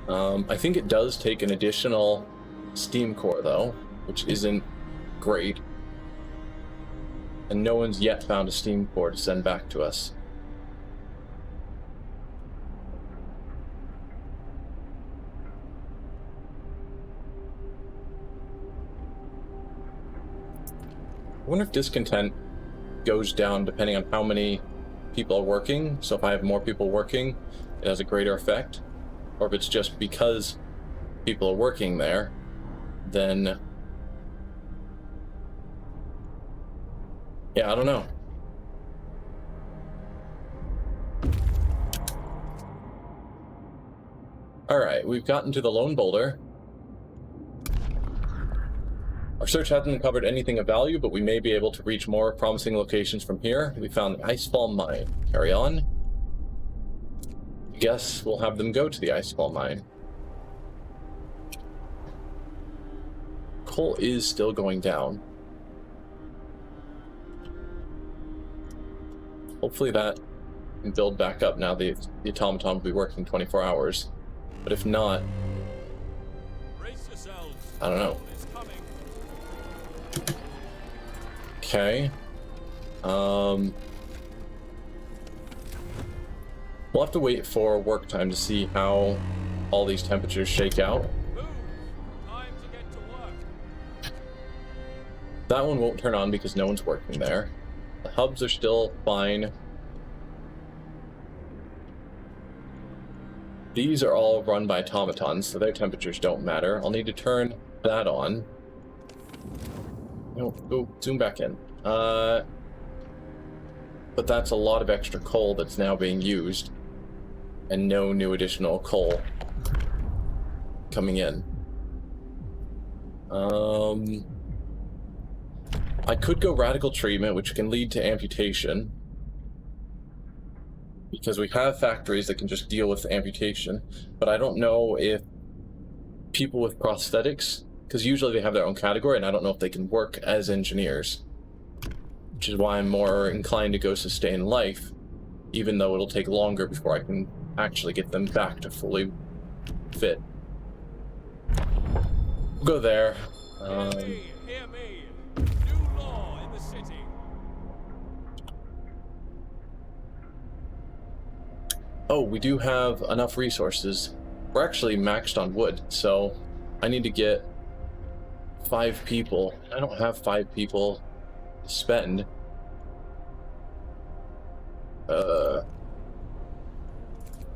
I think it does take an additional steam core though, which isn't great. And no one's yet found a steam core to send back to us. I wonder if Discontent goes down depending on how many people are working. So if I have more people working, it has a greater effect. Or if it's just because people are working there, then... yeah, I don't know. Alright, we've gotten to the Lone Boulder. Our search hasn't uncovered anything of value, but we may be able to reach more promising locations from here. We found the Icefall Mine. Carry on. Guess we'll have them go to the Icefall Mine. Coal is still going down. Hopefully that can build back up now the automaton will be working 24 hours. But if not, I don't know. Okay. We'll have to wait for work time to see how all these temperatures shake out. Time to get to work. That one won't turn on because no one's working there. The hubs are still fine. These are all run by automatons, so their temperatures don't matter. I'll need to turn that on. No, go zoom back in. But that's a lot of extra coal that's now being used, and no new additional coal coming in. I could go radical treatment, which can lead to amputation, because we have factories that can just deal with amputation, but I don't know if people with prosthetics, because usually they have their own category, and I don't know if they can work as engineers, which is why I'm more inclined to go sustain life, even though it'll take longer before I can actually get them back to fully fit. We'll go there. Hear me. New law in the city. Oh, we do have enough resources. We're actually maxed on wood, so I need to get 5 people. I don't have 5 people to spend.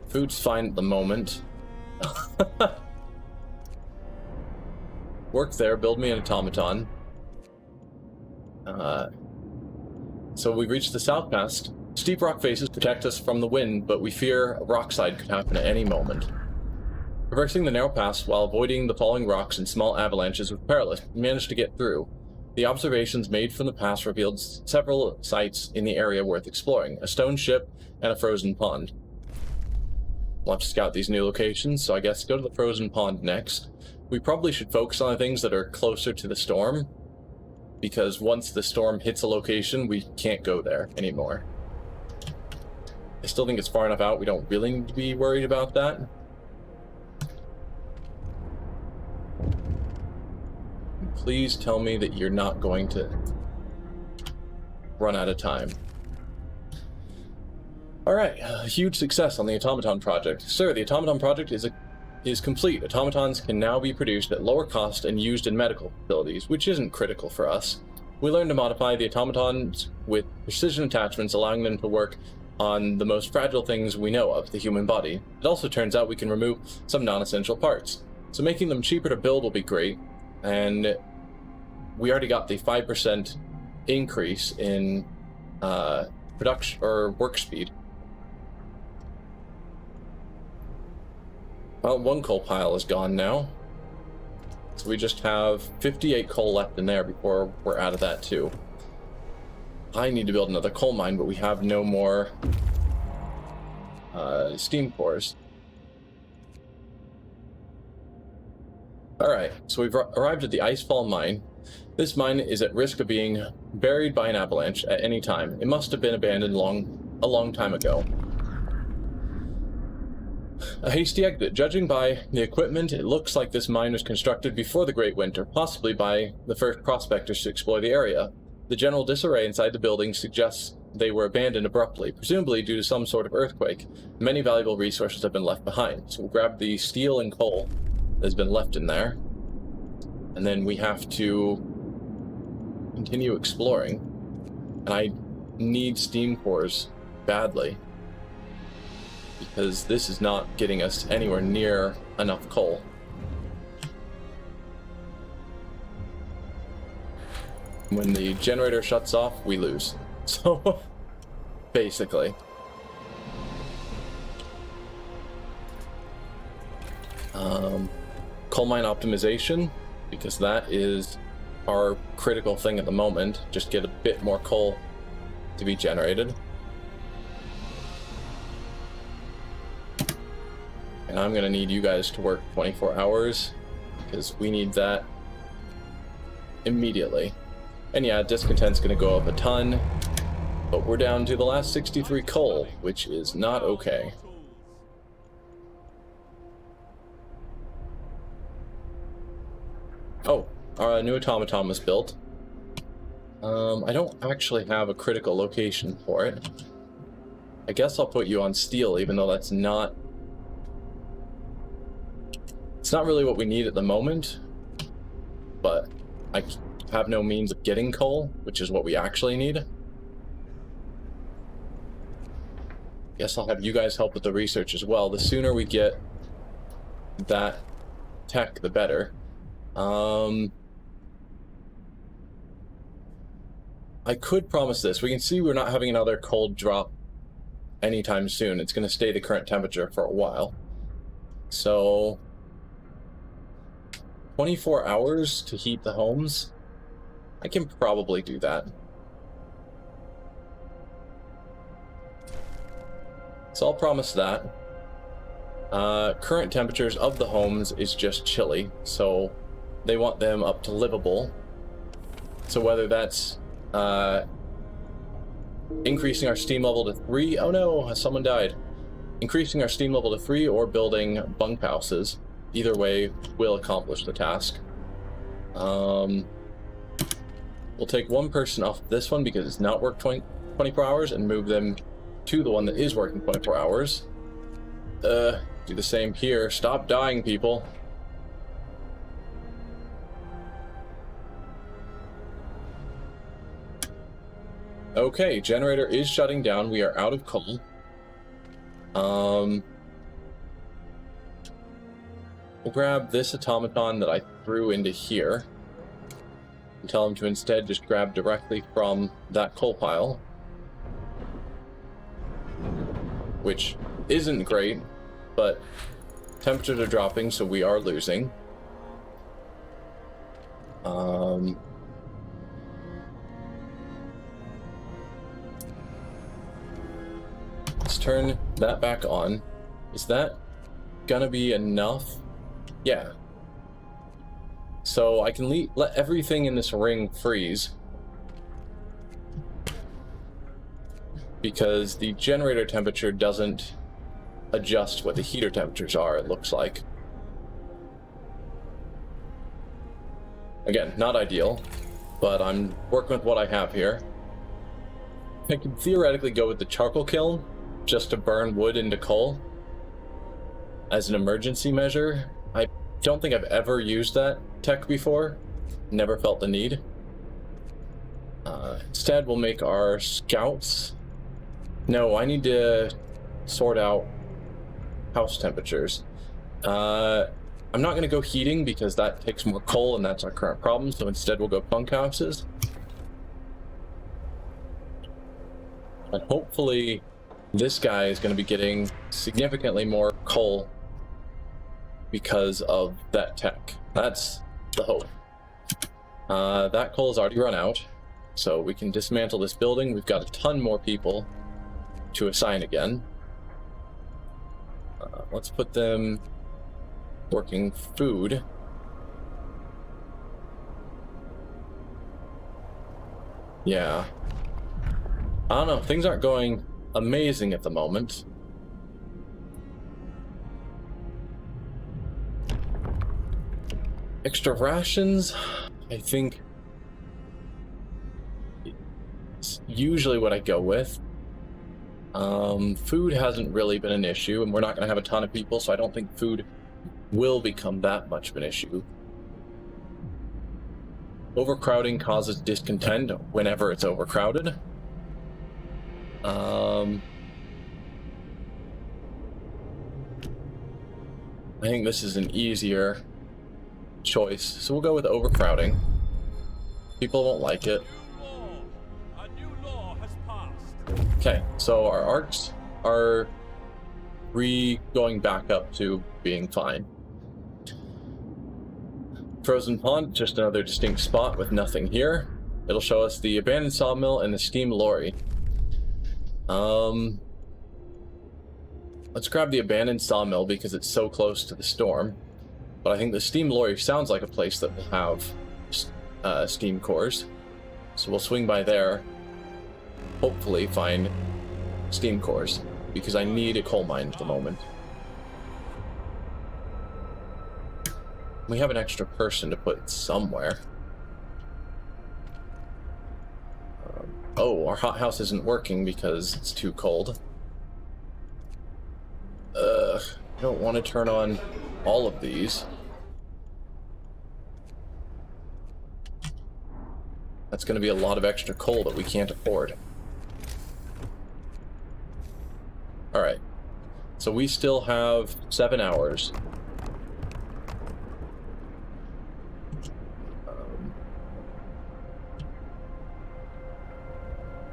Food's fine at the moment. Work there, build me an automaton. So we reached the South Pass. Steep rock faces protect us from the wind, but we fear a rockslide could happen at any moment. Traversing the narrow pass while avoiding the falling rocks and small avalanches was perilous. We managed to get through. The observations made from the pass revealed several sites in the area worth exploring: a stone ship and a frozen pond. We'll have to scout these new locations, so I guess go to the frozen pond next. We probably should focus on the things that are closer to the storm, because once the storm hits a location, we can't go there anymore. I still think it's far enough out, we don't really need to be worried about that. Please tell me that you're not going to run out of time. Alright, huge success on the automaton project. Sir, the automaton project is complete. Automatons can now be produced at lower cost and used in medical facilities, which isn't critical for us. We learned to modify the automatons with precision attachments, allowing them to work on the most fragile things we know of, the human body. It also turns out we can remove some non-essential parts, so making them cheaper to build will be great, and we already got the 5% increase in production or work speed. Well, one coal pile is gone now, so we just have 58 coal left in there before we're out of that too. I need to build another coal mine, but we have no more steam cores. Alright, so we've arrived at the Icefall Mine. This mine is at risk of being buried by an avalanche at any time. It must have been abandoned a long time ago. A hasty exit. Judging by the equipment, it looks like this mine was constructed before the Great Winter, possibly by the first prospectors to explore the area. The general disarray inside the building suggests they were abandoned abruptly, presumably due to some sort of earthquake. Many valuable resources have been left behind, so we'll grab the steel and coal that has been left in there, and then we have to continue exploring. And I need steam cores badly, because this is not getting us anywhere near enough coal. When the generator shuts off, we lose. So, basically. Coal mine optimization, because that is our critical thing at the moment. Just get a bit more coal to be generated. And I'm gonna need you guys to work 24 hours, because we need that immediately. And yeah, discontent's gonna go up a ton, but we're down to the last 63 coal, which is not okay. Oh, our new automaton was built. I don't actually have a critical location for it. I guess I'll put you on steel, even though that's not... It's not really what we need at the moment, but I have no means of getting coal, which is what we actually need. Guess I'll have you guys help with the research as well. The sooner we get that tech, the better. I could promise this. We can see we're not having another cold drop anytime soon. It's going to stay the current temperature for a while. So 24 hours to heat the homes. I can probably do that. So I'll promise that. Current temperatures of the homes is just chilly, so they want them up to livable. So whether that's increasing our steam level to 3, oh no, someone died. Increasing our steam level to 3 or building bunkhouses, either way will accomplish the task. We'll take one person off this one because it's not worked 24 hours and move them to the one that is working 24 hours. Do the same here. Stop dying, people. Okay, generator is shutting down. We are out of coal. We'll grab this automaton that I threw into here and tell him to instead just grab directly from that coal pile, which isn't great, but temperatures are dropping, so we are losing. Let's turn that back on. Is that gonna be enough? Yeah. So I can let everything in this ring freeze, because the generator temperature doesn't adjust what the heater temperatures are, it looks like. Again, not ideal, but I'm working with what I have here. I could theoretically go with the charcoal kiln, just to burn wood into coal as an emergency measure. I don't think I've ever used that tech before. Never felt the need. Instead, we'll make our scouts. No, I need to sort out house temperatures. I'm not going to go heating because that takes more coal and that's our current problem, so instead we'll go bunkhouses. And hopefully this guy is going to be getting significantly more coal because of that tech. That's the hope. That coal has already run out, so we can dismantle this building. We've got a ton more people to assign again. Let's put them working food. Yeah. I don't know, things aren't going amazing at the moment. Extra rations, I think, it's usually what I go with. Food hasn't really been an issue, and we're not going to have a ton of people, so I don't think food will become that much of an issue. Overcrowding causes discontent whenever it's overcrowded. I think this is an easier choice, so we'll go with overcrowding. People won't like it. A new law has passed. Okay, so our arcs are going back up to being fine. Frozen Pond, just another distinct spot with nothing here. It'll show us the abandoned sawmill and the steam lorry. Let's grab the abandoned sawmill because it's so close to the storm. But I think the steam lorry sounds like a place that will have steam cores. So we'll swing by there. Hopefully find steam cores, because I need a coal mine at the moment. We have an extra person to put somewhere. Oh, our hothouse isn't working because it's too cold. I don't want to turn on all of these. That's going to be a lot of extra coal that we can't afford. Alright, so we still have 7 hours.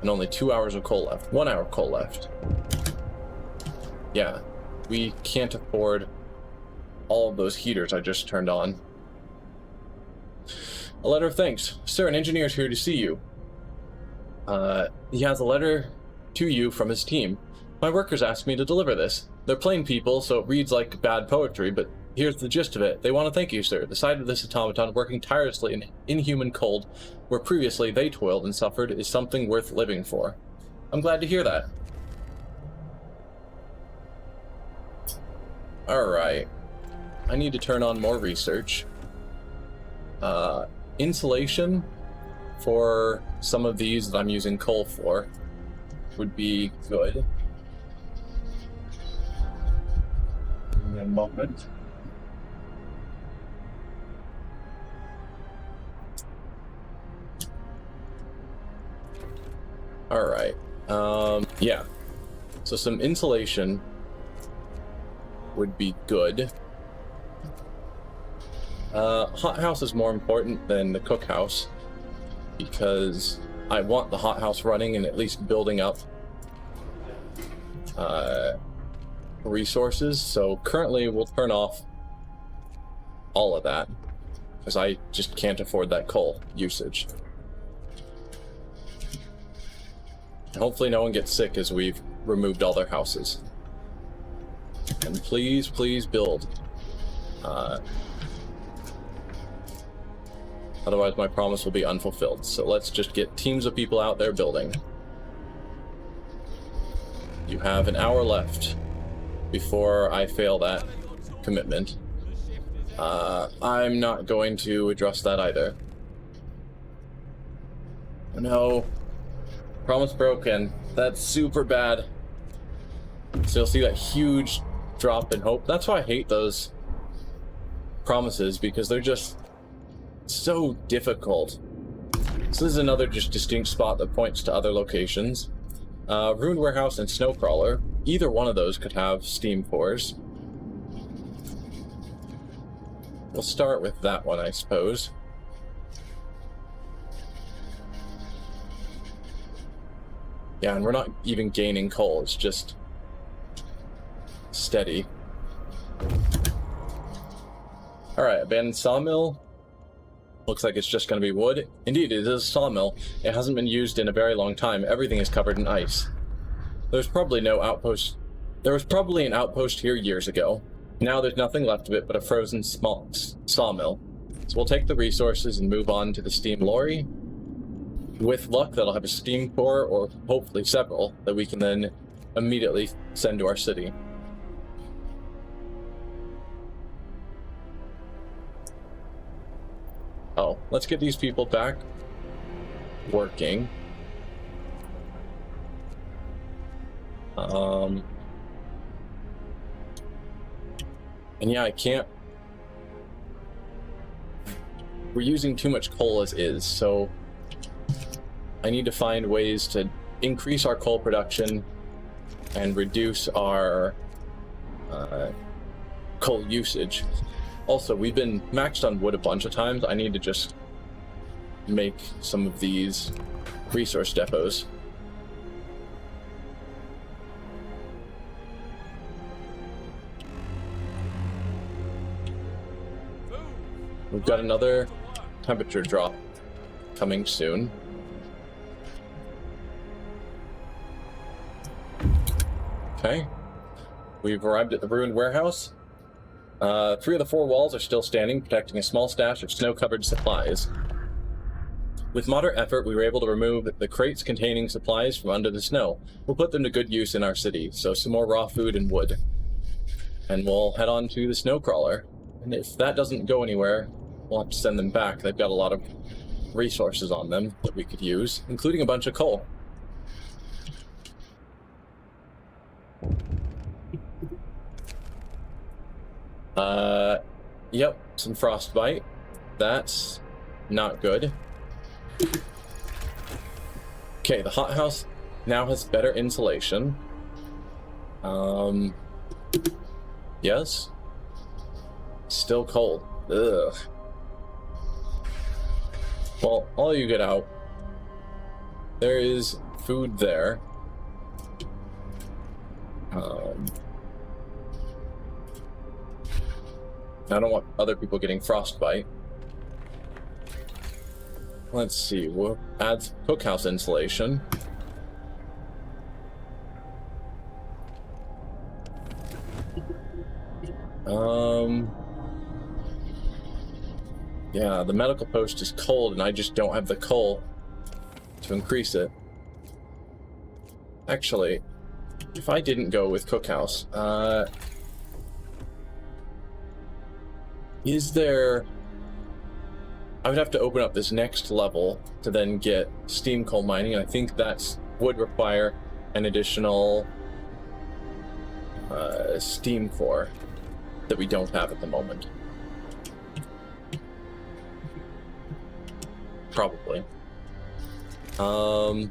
And only 2 hours of coal left. 1 hour coal left. Yeah, we can't afford all of those heaters I just turned on. A letter of thanks. Sir, an engineer is here to see you. He has a letter to you from his team. My workers asked me to deliver this. They're plain people, so it reads like bad poetry, but here's the gist of it. They want to thank you, sir. The sight of this automaton working tirelessly in inhuman cold, where previously they toiled and suffered, is something worth living for. I'm glad to hear that. Alright. I need to turn on more research. Insulation for some of these that I'm using coal for would be good. Give me a moment. Alright. Yeah. So some insulation would be good. Hothouse is more important than the cookhouse because I want the hothouse running and at least building up resources. So currently we'll turn off all of that because I just can't afford that coal usage. And hopefully no one gets sick as we've removed all their houses. And please, please build. Otherwise my promise will be unfulfilled. So let's just get teams of people out there building. You have an hour left before I fail that commitment. I'm not going to address that either. No. Promise broken. That's super bad. So you'll see that huge drop in hope. That's why I hate those promises, because they're just so difficult. So this is another just distinct spot that points to other locations. Ruined Warehouse and Snowcrawler. Either one of those could have steam cores. We'll start with that one, I suppose. Yeah, and we're not even gaining coal, it's just steady. Alright, abandoned sawmill. Looks like it's just going to be wood. Indeed, it is a sawmill. It hasn't been used in a very long time. Everything is covered in ice. There's probably no outpost. There was probably an outpost here years ago. Now there's nothing left of it but a frozen small sawmill. So we'll take the resources and move on to the steam lorry. With luck, that'll have a steam core, or hopefully several, that we can then immediately send to our city. Oh, let's get these people back working. And yeah, I can't. We're using too much coal as is, so I need to find ways to increase our coal production and reduce our coal usage. Also, we've been maxed on wood a bunch of times. I need to just make some of these resource depots. We've got another temperature drop coming soon. Okay. We've arrived at the ruined warehouse. 3 of the 4 walls are still standing, protecting a small stash of snow-covered supplies. With moderate effort, we were able to remove the crates containing supplies from under the snow. We'll put them to good use in our city, so some more raw food and wood. And we'll head on to the snow crawler. And if that doesn't go anywhere, we'll have to send them back. They've got a lot of resources on them that we could use, including a bunch of coal. Yep, some frostbite. That's not good. Okay, the hothouse now has better insulation. Yes. Still cold. Ugh. Well, all you get out. There is food there. I don't want other people getting frostbite. Let's see, we'll add cookhouse insulation. Yeah, the medical post is cold and I just don't have the coal to increase it. Actually, if I didn't go with cookhouse, is there... I would have to open up this next level to then get steam coal mining, and I think that would require an additional steam core that we don't have at the moment. Probably. Well,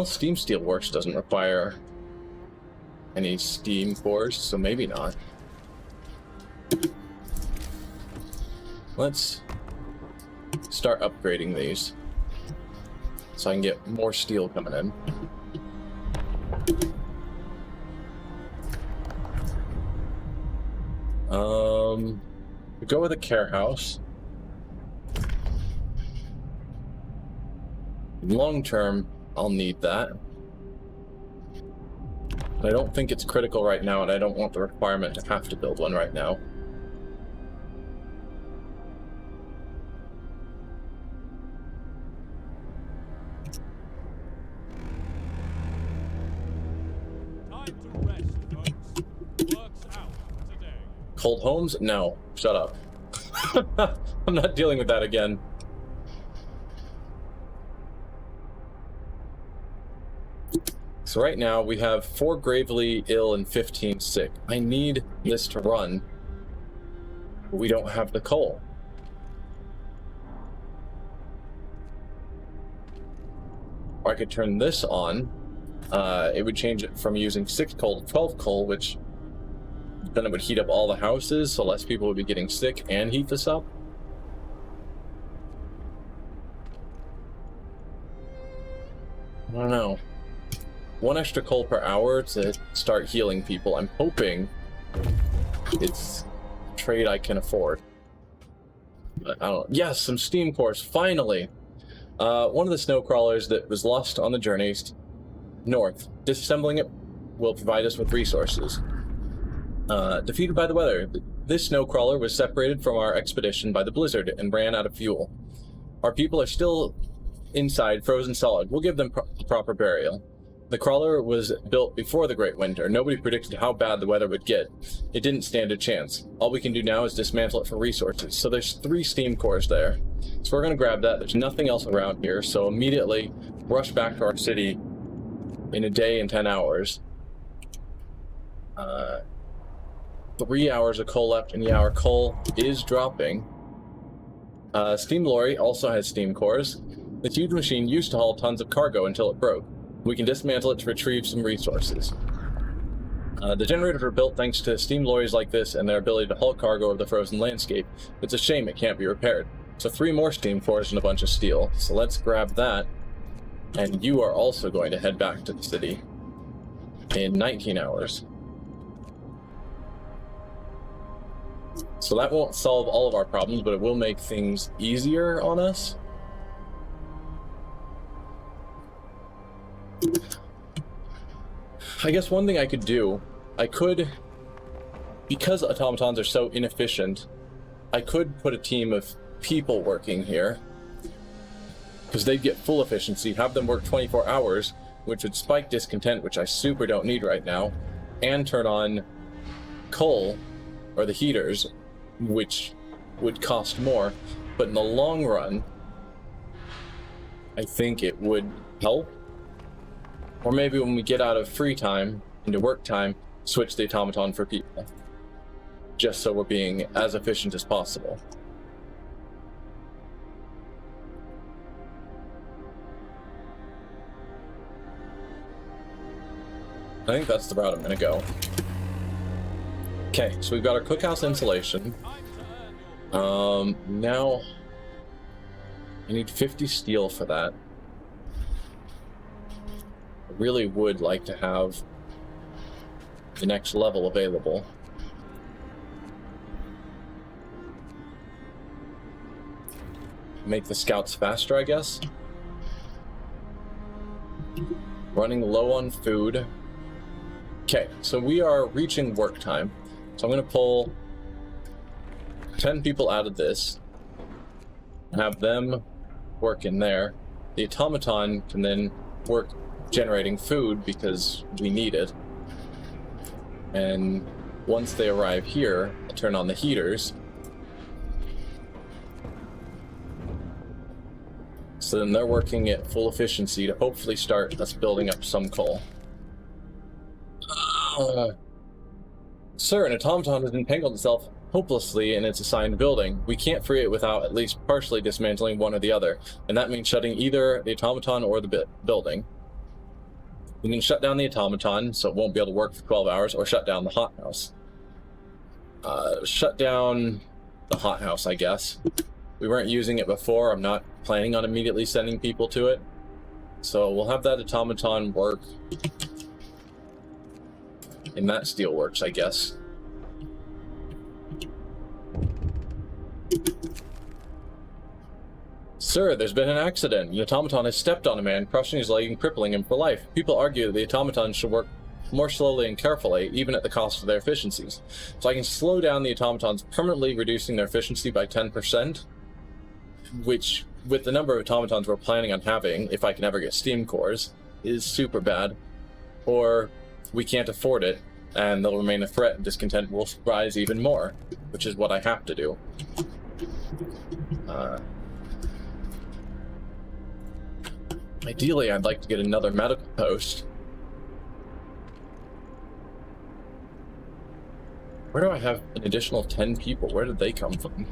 Steam Steelworks doesn't require any steam cores, so maybe not. Let's start upgrading these so I can get more steel coming in. We go with a care house. Long term, I'll need that. But I don't think it's critical right now, and I don't want the requirement to have to build one right now. Cold homes? No. Shut up. I'm not dealing with that again. So right now we have 4 gravely ill and 15 sick. I need this to run. But we don't have the coal. Or I could turn this on. It would change it from using 6 coal to 12 coal, which then it would heat up all the houses, so less people would be getting sick and heat this up. I don't know. 1 extra coal per hour to start healing people. I'm hoping it's a trade I can afford. But I don't know. Yes, some steam cores, finally! One of the snow crawlers that was lost on the journeys north. Disassembling it will provide us with resources. Defeated by the weather. This snow crawler was separated from our expedition by the blizzard and ran out of fuel. Our people are still inside, frozen solid. We'll give them proper burial. The crawler was built before the Great Winter. Nobody predicted how bad the weather would get. It didn't stand a chance. All we can do now is dismantle it for resources. So there's 3 steam cores there. So we're going to grab that. There's nothing else around here, so immediately rush back to our city in a day and 10 hours. 3 hours of coal left, and yeah, our coal is dropping. Steam Lorry also has steam cores. This huge machine used to haul tons of cargo until it broke. We can dismantle it to retrieve some resources. The generators were built thanks to steam lorries like this and their ability to haul cargo over the frozen landscape. It's a shame it can't be repaired. So 3 more steam cores and a bunch of steel. So let's grab that. And you are also going to head back to the city in 19 hours. So that won't solve all of our problems, but it will make things easier on us. I guess one thing I could do, because automatons are so inefficient, I could put a team of people working here, because they'd get full efficiency, have them work 24 hours, which would spike discontent, which I super don't need right now, and turn on coal, or the heaters, which would cost more, but in the long run, I think it would help. Or maybe when we get out of free time into work time, switch the automaton for people, just so we're being as efficient as possible. I think that's the route I'm gonna go. Okay, so we've got our cookhouse insulation. Now I need 50 steel for that. I really would like to have the next level available. Make the scouts faster, I guess. Running low on food. Okay, so we are reaching work time. So I'm going to pull 10 people out of this and have them work in there. The automaton can then work generating food because we need it. And once they arrive here, I'll turn on the heaters. So then they're working at full efficiency to hopefully start us building up some coal. Sir, an automaton has entangled itself hopelessly in its assigned building. We can't free it without at least partially dismantling one or the other, and that means shutting either the automaton or the building. We can shut down the automaton so it won't be able to work for 12 hours, or shut down the hothouse. Shut down the hothouse, I guess. We weren't using it before. I'm not planning on immediately sending people to it. So we'll have that automaton work. And that steel works, I guess. Sir, there's been an accident. The automaton has stepped on a man, crushing his leg and crippling him for life. People argue that the automaton should work more slowly and carefully, even at the cost of their efficiencies. So I can slow down the automatons, permanently reducing their efficiency by 10%, which, with the number of automatons we're planning on having, if I can ever get steam cores, is super bad. Or we can't afford it, and they'll remain a threat, and discontent will rise even more, which is what I have to do. Ideally, I'd like to get another medical post. Where do I have an additional 10 people? Where did they come from?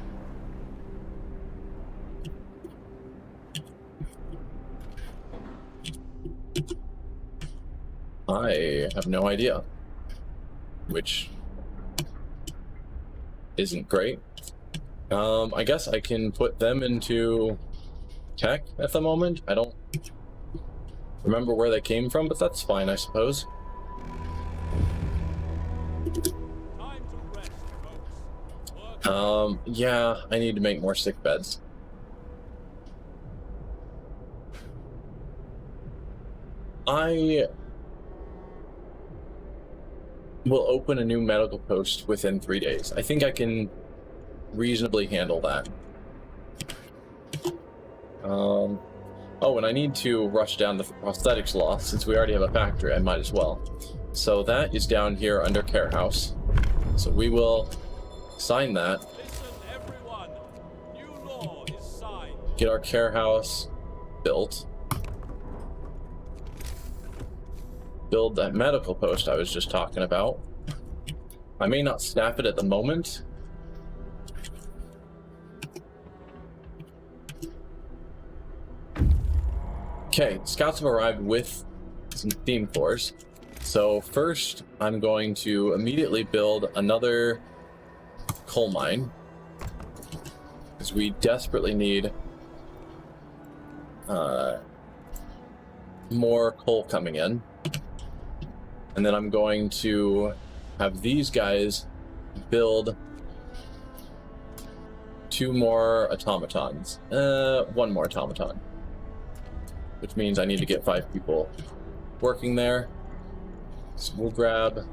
I have no idea. Which isn't great. I guess I can put them into tech at the moment. I don't remember where they came from, but that's fine, I suppose. Time to rest, folks. Yeah, I need to make more sick beds. I will open a new medical post within 3 days. I think I can reasonably handle that. Oh, and I need to rush down the prosthetics law. Since we already have a factory, I might as well. So that is down here under Care House. So we will sign that. Listen, everyone. New law is signed. Get our Care House built. Build that medical post I was just talking about. I may not staff it at the moment. Okay, scouts have arrived with some steam cores. So first, I'm going to immediately build another coal mine, because we desperately need more coal coming in. And then I'm going to have these guys build 2 more automatons. 1 more automaton. Which means I need to get 5 people working there. So we'll grab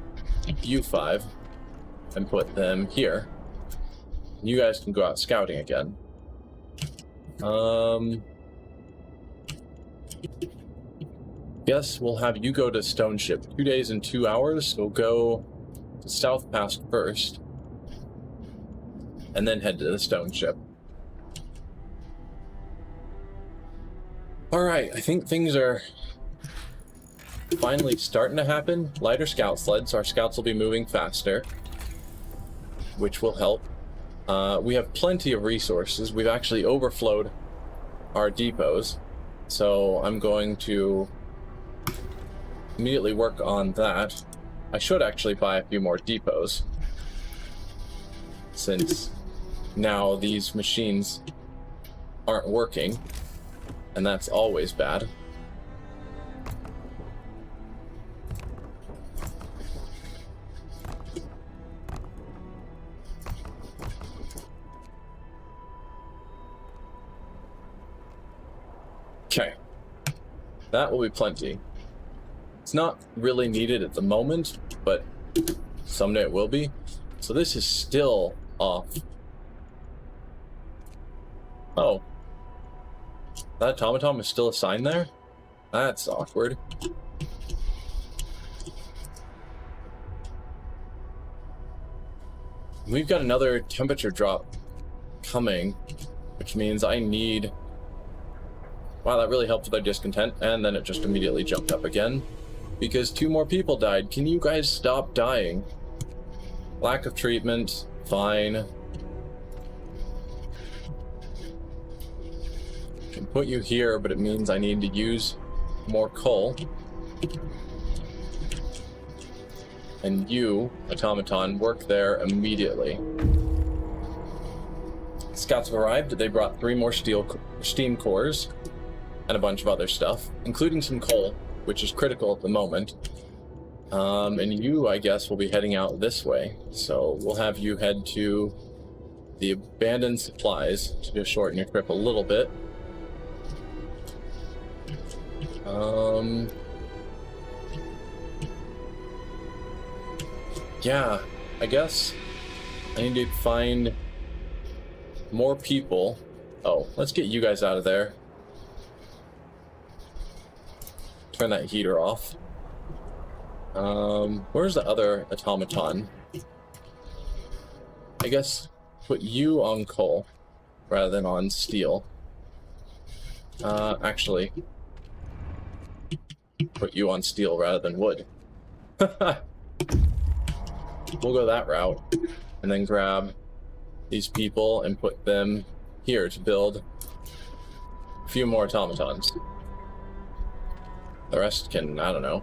you 5 and put them here. You guys can go out scouting again. Guess we'll have you go to Stone Ship. 2 days and 2 hours, so go to South Pass first. And then head to the Stone Ship. Alright, I think things are finally starting to happen. Lighter scout sleds, so our scouts will be moving faster, which will help. We have plenty of resources. We've actually overflowed our depots, so I'm going to immediately work on that. I should actually buy a few more depots, since now these machines aren't working, and that's always bad. Okay, that will be plenty. It's not really needed at the moment, but someday it will be. So this is still off. Oh. That automaton is still assigned there? That's awkward. We've got another temperature drop coming, which means I need... Wow, that really helped with our discontent, and then it just immediately jumped up again. Because 2 more people died. Can you guys stop dying? Lack of treatment. Fine. Can put you here, but it means I need to use more coal. And you, automaton, work there immediately. Scouts have arrived. They brought 3 more steam cores and a bunch of other stuff, including some coal, which is critical at the moment. And you, I guess, will be heading out this way. So we'll have you head to the abandoned supplies to just shorten your trip a little bit. Yeah, I guess I need to find more people. Oh, let's get you guys out of there. Turn that heater off. Where's the other automaton? I guess put you on coal rather than on steel. Actually, put you on steel rather than wood. We'll go that route, and then grab these people and put them here to build a few more automatons. The rest can, I don't know.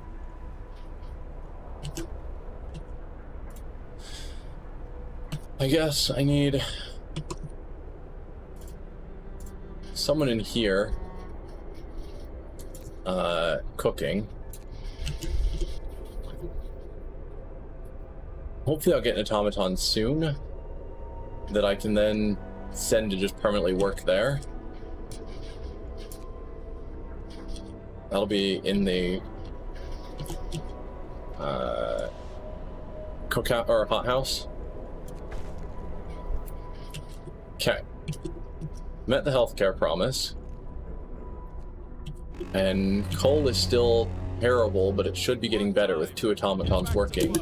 I guess I need someone in here cooking. Hopefully I'll get an automaton soon that I can then send to just permanently work there. That'll be in the cookout or hothouse. Okay. Met the healthcare promise. And coal is still terrible, but it should be getting better with 2 automatons working.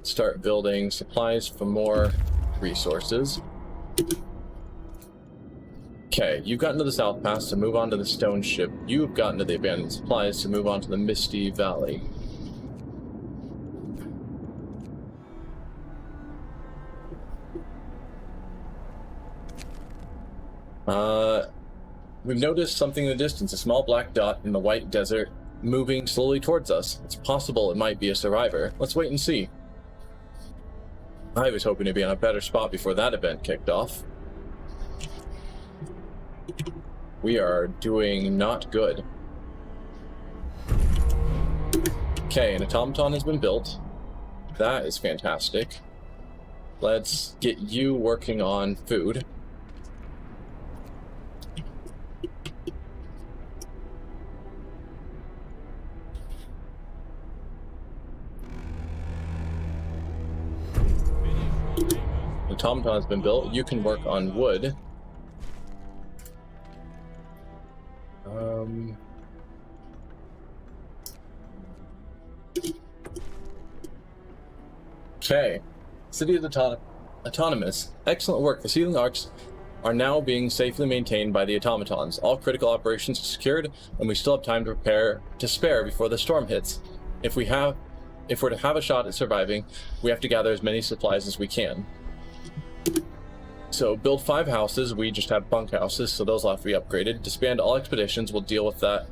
Start building supplies for more resources. Okay, you've gotten to the South Pass to move on to the Stone Ship. You've gotten to the abandoned supplies to move on to the Misty Valley. We've noticed something in the distance, a small black dot in the white desert, moving slowly towards us. It's possible it might be a survivor. Let's wait and see. I was hoping to be on a better spot before that event kicked off. We are doing not good. Okay, an automaton has been built. That is fantastic. Let's get you working on food. The automaton has been built. You can work on wood. Okay. City is autonomous. Excellent work. The seedling arcs are now being safely maintained by the automatons. All critical operations are secured, and we still have time to spare before the storm hits. If we're to have a shot at surviving, we have to gather as many supplies as we can. So build 5 houses. We just have bunkhouses, so those will have to be upgraded. Disband all expeditions. We'll deal with that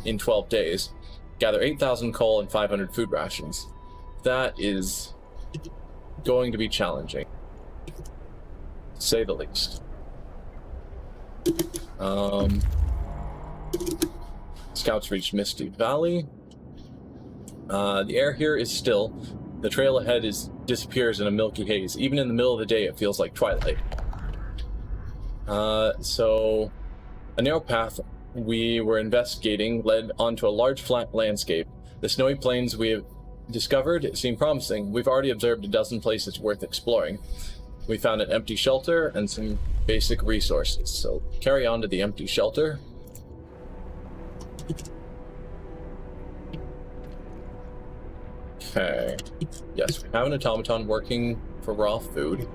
in 12 days. Gather 8,000 coal and 500 food rations. That is going to be challenging, to say the least. Scouts reached Misty Valley. The air here is still. The trail ahead disappears in a milky haze. Even in the middle of the day, it feels like twilight. So, a narrow path we were investigating led onto a large flat landscape. The snowy plains we have discovered seem promising. We've already observed a dozen places worth exploring. We found an empty shelter and some basic resources. So, carry on to the empty shelter. Okay. Yes, we have an automaton working for raw food.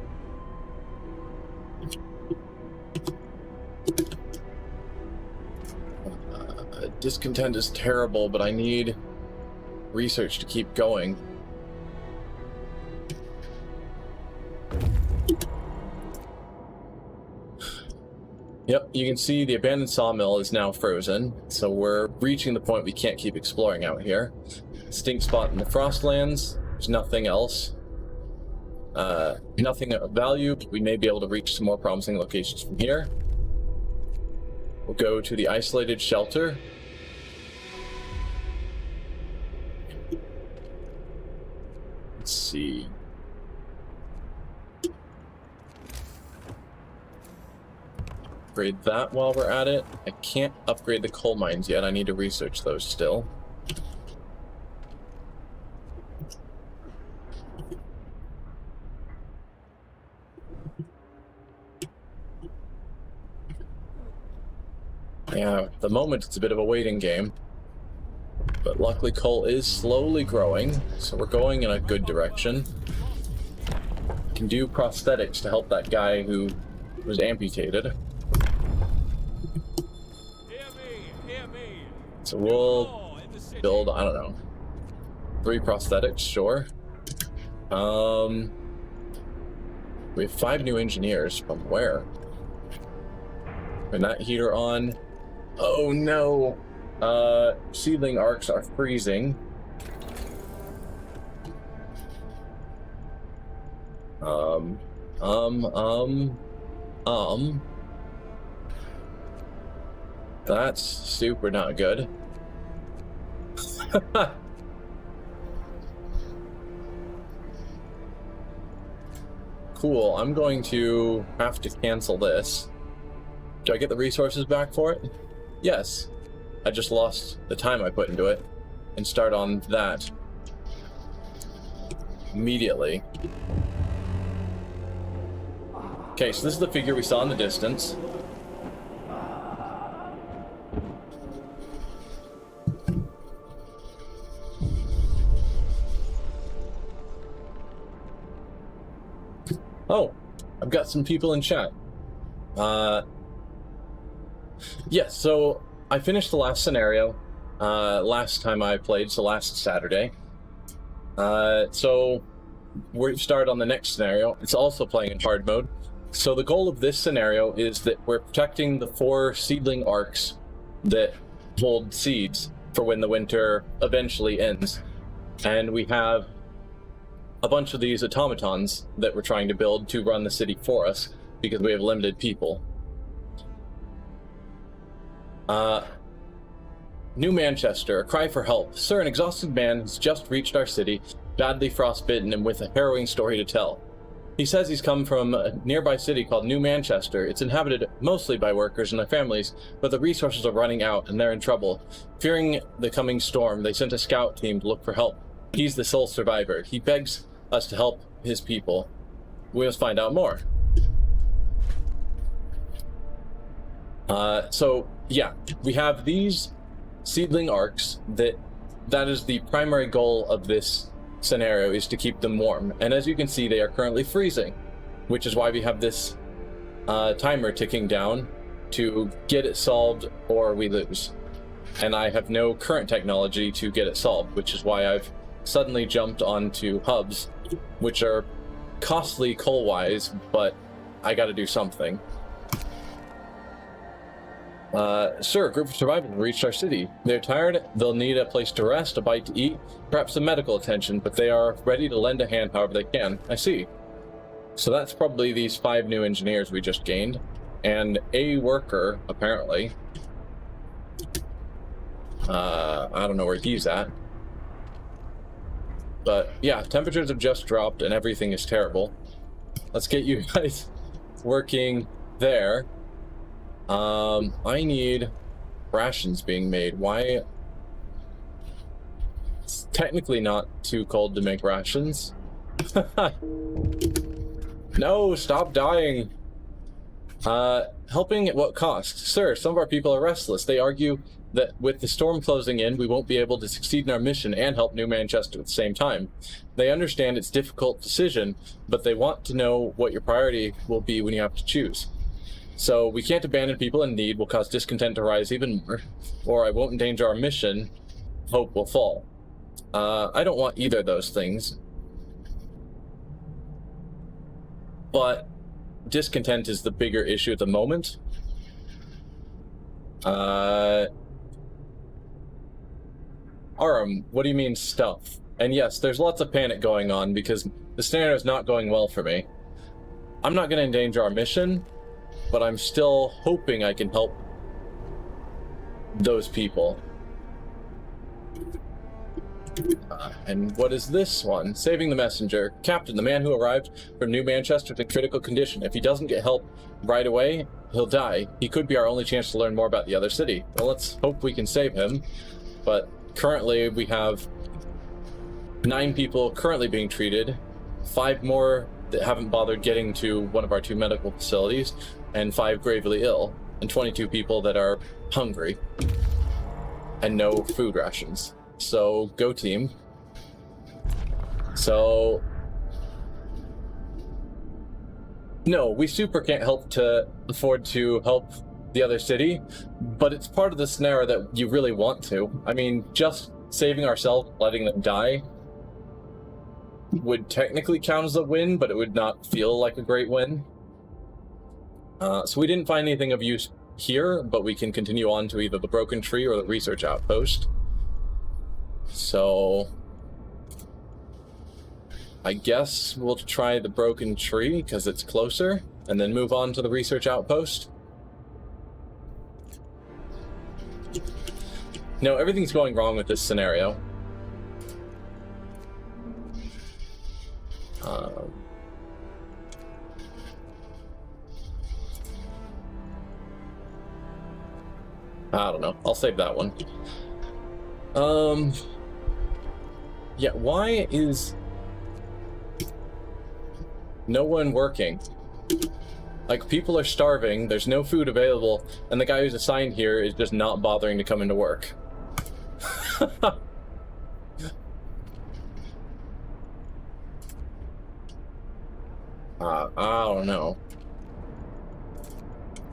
Discontent is terrible, but I need research to keep going. Yep, you can see the abandoned sawmill is now frozen, so we're reaching the point we can't keep exploring out here. Stink spot in the Frostlands. There's nothing else. Nothing of value. We may be able to reach some more promising locations from here. We'll go to the isolated shelter. Let's see. Upgrade that while we're at it. I can't upgrade the coal mines yet. I need to research those still. Yeah, at the moment it's a bit of a waiting game. But luckily coal is slowly growing, so we're going in a good direction. Can do prosthetics to help that guy who was amputated. Hear me. So we'll build, I don't know, 3 prosthetics, sure. We have 5 new engineers. From where? Turn that heater on. Oh no! Seedling arcs are freezing. That's super not good. Cool, I'm going to have to cancel this. Do I get the resources back for it? Yes. I just lost the time I put into it, and start on that immediately. Okay, so this is the figure we saw in the distance. Oh, I've got some people in chat. Yes, so I finished the last scenario last time I played, so last Saturday. So we've started on the next scenario. It's also playing in hard mode. So the goal of this scenario is that we're protecting the 4 seedling arks that hold seeds for when the winter eventually ends. And we have a bunch of these automatons that we're trying to build to run the city for us because we have limited people. New Manchester, a cry for help. Sir, an exhausted man has just reached our city, badly frostbitten and with a harrowing story to tell. He says he's come from a nearby city called New Manchester. It's inhabited mostly by workers and their families, but the resources are running out and they're in trouble. Fearing the coming storm, they sent a scout team to look for help. He's the sole survivor. He begs us to help his people. We must find out more. So yeah, we have these seedling arks that is the primary goal of this scenario, is to keep them warm. And as you can see, they are currently freezing, which is why we have this timer ticking down to get it solved or we lose. And I have no current technology to get it solved, which is why I've suddenly jumped onto hubs, which are costly coal-wise, but I gotta do something. Sir, a group of survivors have reached our city. They're tired, they'll need a place to rest, a bite to eat, perhaps some medical attention, but they are ready to lend a hand however they can. I see. So that's probably these 5 new engineers we just gained, and a worker, apparently. I don't know where he's at. But yeah, temperatures have just dropped and everything is terrible. Let's get you guys working there. I need rations being made. Why? It's technically not too cold to make rations. No, stop dying. Helping at what cost? Sir, some of our people are restless. They argue that with the storm closing in, we won't be able to succeed in our mission and help New Manchester at the same time. They understand it's a difficult decision, but they want to know what your priority will be when you have to choose. So we can't abandon people in need, will cause discontent to rise even more, or I won't endanger our mission, hope will fall. I don't want either of those things. But discontent is the bigger issue at the moment. Aram, what do you mean stuff? And yes, there's lots of panic going on because the scenario is not going well for me. I'm not going to endanger our mission, but I'm still hoping I can help those people. And what is this one? Saving the messenger. Captain, the man who arrived from New Manchester is in critical condition. If he doesn't get help right away, he'll die. He could be our only chance to learn more about the other city. Well, let's hope we can save him. But currently we have 9 people currently being treated, 5 more that haven't bothered getting to one of our 2 medical facilities, and 5 gravely ill, and 22 people that are hungry and no food rations. So go team. So no, we super can't afford to help the other city, but it's part of the scenario that you really want to. I mean, just saving ourselves, letting them die would technically count as a win, but it would not feel like a great win. So we didn't find anything of use here, but we can continue on to either the Broken Tree or the research outpost. So I guess we'll try the Broken Tree because it's closer, and then move on to the research outpost. No, everything's going wrong with this scenario. I don't know. I'll save that one. Yeah, why is no one working? Like, people are starving, there's no food available, and the guy who's assigned here is just not bothering to come into work. I don't know.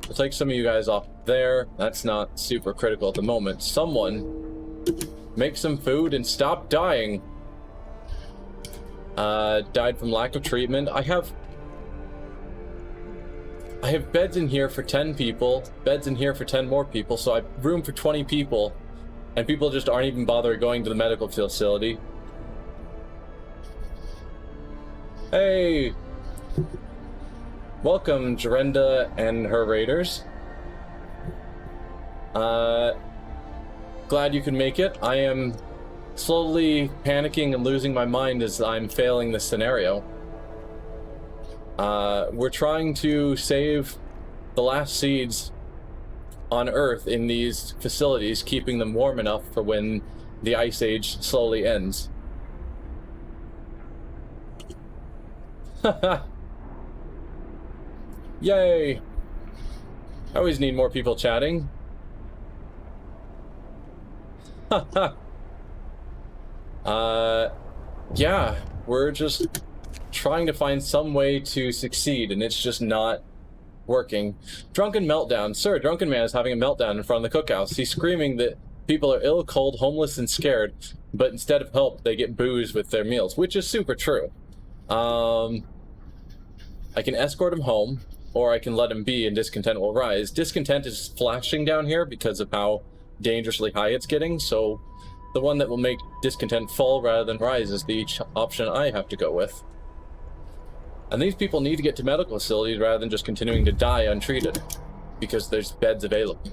We'll take some of you guys off there. That's not super critical at the moment. Someone make some food and stop dying. Died from lack of treatment. I have I have beds in here for 10 people, beds in here for 10 more people, so I have room for 20 people, and people just aren't even bothering going to the medical facility. Hey! Welcome, Jorenda and her raiders. Glad you can make it. I am slowly panicking and losing my mind as I'm failing this scenario. We're trying to save the last seeds on Earth in these facilities, keeping them warm enough for when the Ice Age slowly ends. Haha. Yay! I always need more people chatting. Haha. Yeah, we're just trying to find some way to succeed, and it's just not working. Drunken meltdown. Sir, a drunken man is having a meltdown in front of the cookhouse. He's screaming that people are ill, cold, homeless, and scared, but instead of help, they get booze with their meals, which is super true. I can escort him home, or I can let him be and discontent will rise. Discontent is flashing down here because of how dangerously high it's getting, so the one that will make discontent fall rather than rise is the option I have to go with. And these people need to get to medical facilities rather than just continuing to die untreated, because there's beds available.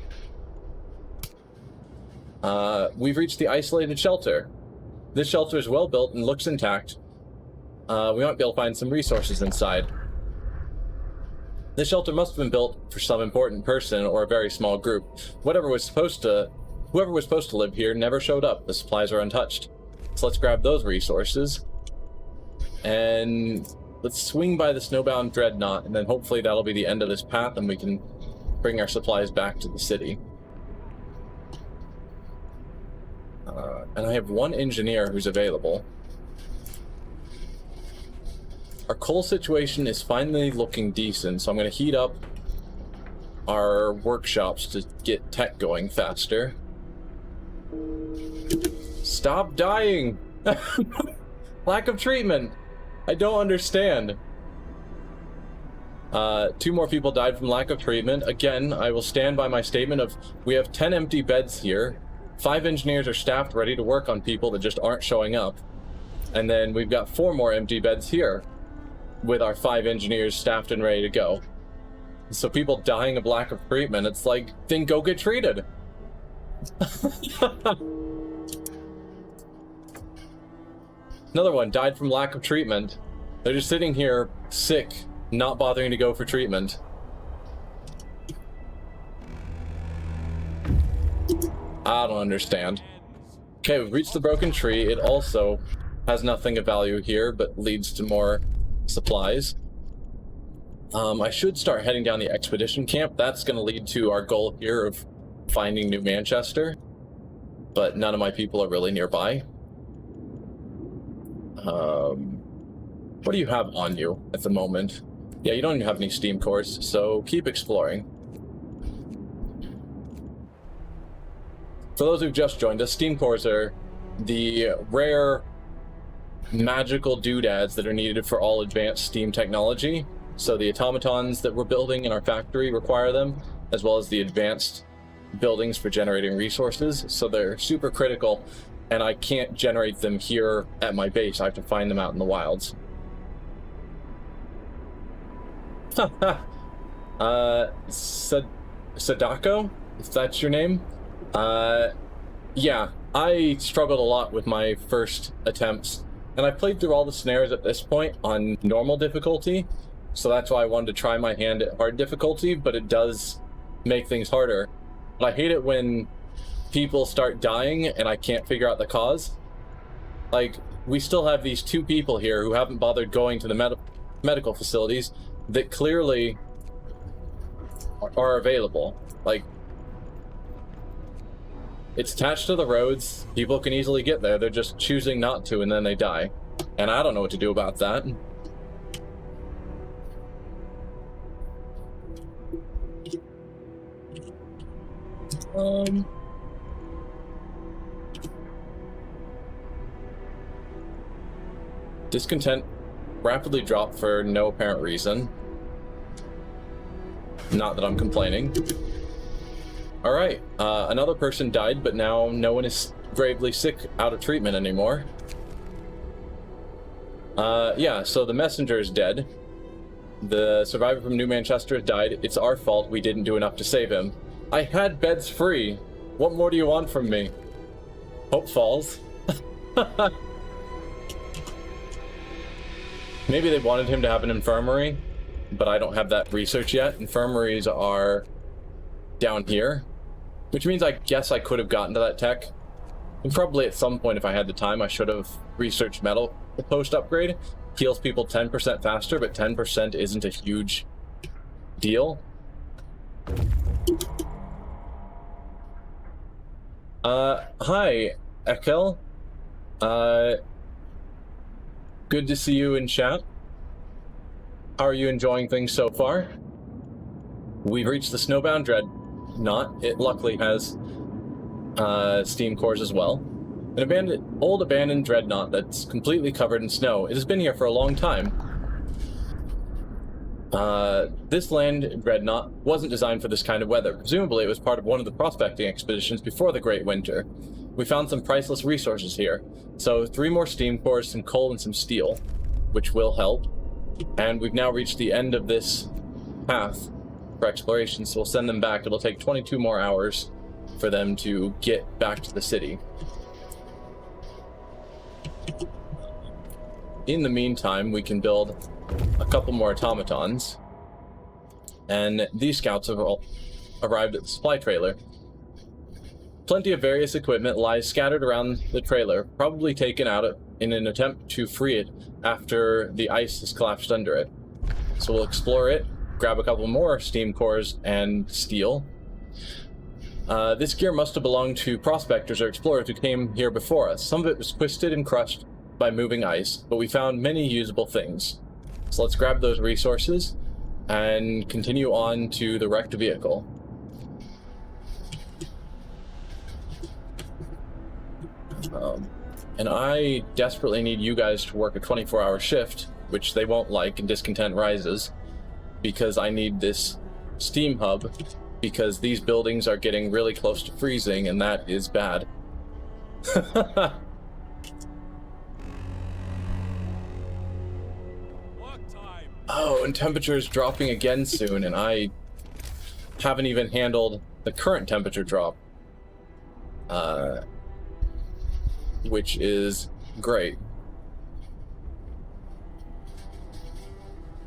We've reached the isolated shelter. This shelter is well built and looks intact. We might be able to find some resources inside. This shelter must have been built for some important person or a very small group. Whoever was supposed to live here never showed up. The supplies are untouched. So let's grab those resources. And let's swing by the snowbound dreadnought, and then hopefully that'll be the end of this path and we can bring our supplies back to the city. And I have one engineer who's available. Our coal situation is finally looking decent, so I'm going to heat up our workshops to get tech going faster. Stop dying! Lack of treatment! I don't understand. 2 more people died from lack of treatment. Again, I will stand by my statement of we have 10 empty beds here. 5 engineers are staffed ready to work on people that just aren't showing up. And then we've got 4 more empty beds here with our 5 engineers staffed and ready to go. So people dying of lack of treatment, it's like, then go get treated. Another one died from lack of treatment. They're just sitting here sick, not bothering to go for treatment. I don't understand. Okay, we've reached the broken tree. It also has nothing of value here, but leads to more supplies. I should start heading down the expedition camp. That's going to lead to our goal here of finding New Manchester, but none of my people are really nearby. What do you have on you at the moment? Yeah, you don't even have any steam cores, so keep exploring. For those who've just joined us, steam cores are the rare magical doodads that are needed for all advanced steam technology. So the automatons that we're building in our factory require them, as well as the advanced buildings for generating resources. So they're super critical, and I can't generate them here at my base. I have to find them out in the wilds. Sadako, if that's your name? Yeah, I struggled a lot with my first attempts, and I played through all the snares at this point on normal difficulty, so that's why I wanted to try my hand at hard difficulty, but it does make things harder. But I hate it when people start dying and I can't figure out the cause. Like, we still have these 2 people here who haven't bothered going to the medical facilities that clearly are available. Like, it's attached to the roads, people can easily get there, they're just choosing not to and then they die. And I don't know what to do about that. Discontent rapidly dropped for no apparent reason. Not that I'm complaining. Alright, another person died, but now no one is gravely sick out of treatment anymore. Yeah, so the messenger is dead. The survivor from New Manchester died. It's our fault we didn't do enough to save him. I had beds free. What more do you want from me? Hope falls. Maybe they wanted him to have an infirmary, but I don't have that research yet. Infirmaries are down here, which means I guess I could have gotten to that tech. And probably at some point, if I had the time, I should have researched metal post upgrade. Heals people 10% faster, but 10% isn't a huge deal. Hi, Ekel. Good to see you in chat. How are you enjoying things so far? We've reached the Snowbound Dreadnought. It luckily has steam cores as well. An old abandoned dreadnought that's completely covered in snow. It has been here for a long time. This land dreadnought wasn't designed for this kind of weather. Presumably it was part of one of the prospecting expeditions before the Great Winter. We found some priceless resources here. So 3 more steam cores, some coal, and some steel, which will help. And we've now reached the end of this path for exploration, so we'll send them back. It'll take 22 more hours for them to get back to the city. In the meantime, we can build a couple more automatons. And these scouts have all arrived at the supply trailer. Plenty of various equipment lies scattered around the trailer, probably taken out in an attempt to free it after the ice has collapsed under it. So we'll explore it, grab a couple more steam cores and steel. This gear must have belonged to prospectors or explorers who came here before us. Some of it was twisted and crushed by moving ice, but we found many usable things. So let's grab those resources and continue on to the wrecked vehicle. And I desperately need you guys to work a 24-hour shift, which they won't like, and discontent rises, because I need this steam hub, because these buildings are getting really close to freezing, and that is bad. Work time. Oh, and temperature is dropping again soon, and I haven't even handled the current temperature drop. Which is great.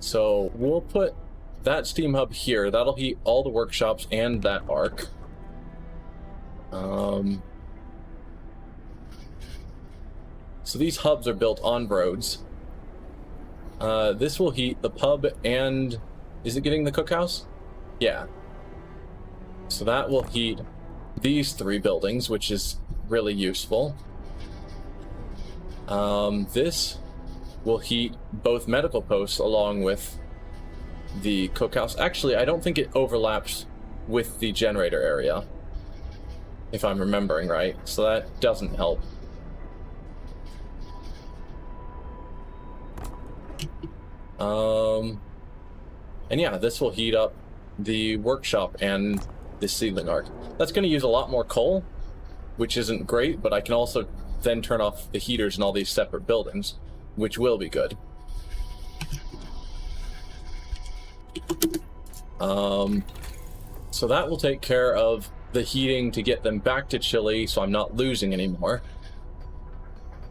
So we'll put that steam hub here. That'll heat all the workshops and that arc. So these hubs are built on roads. This will heat the pub and... Is it getting the cookhouse? Yeah. So that will heat these 3 buildings, which is really useful. This will heat both medical posts along with the cookhouse. Actually, I don't think it overlaps with the generator area, if I'm remembering right, so that doesn't help. And yeah, this will heat up the workshop and the seedling arc. That's going to use a lot more coal, which isn't great, but I can also then turn off the heaters in all these separate buildings, which will be good. So that will take care of the heating to get them back to Chile, so I'm not losing anymore.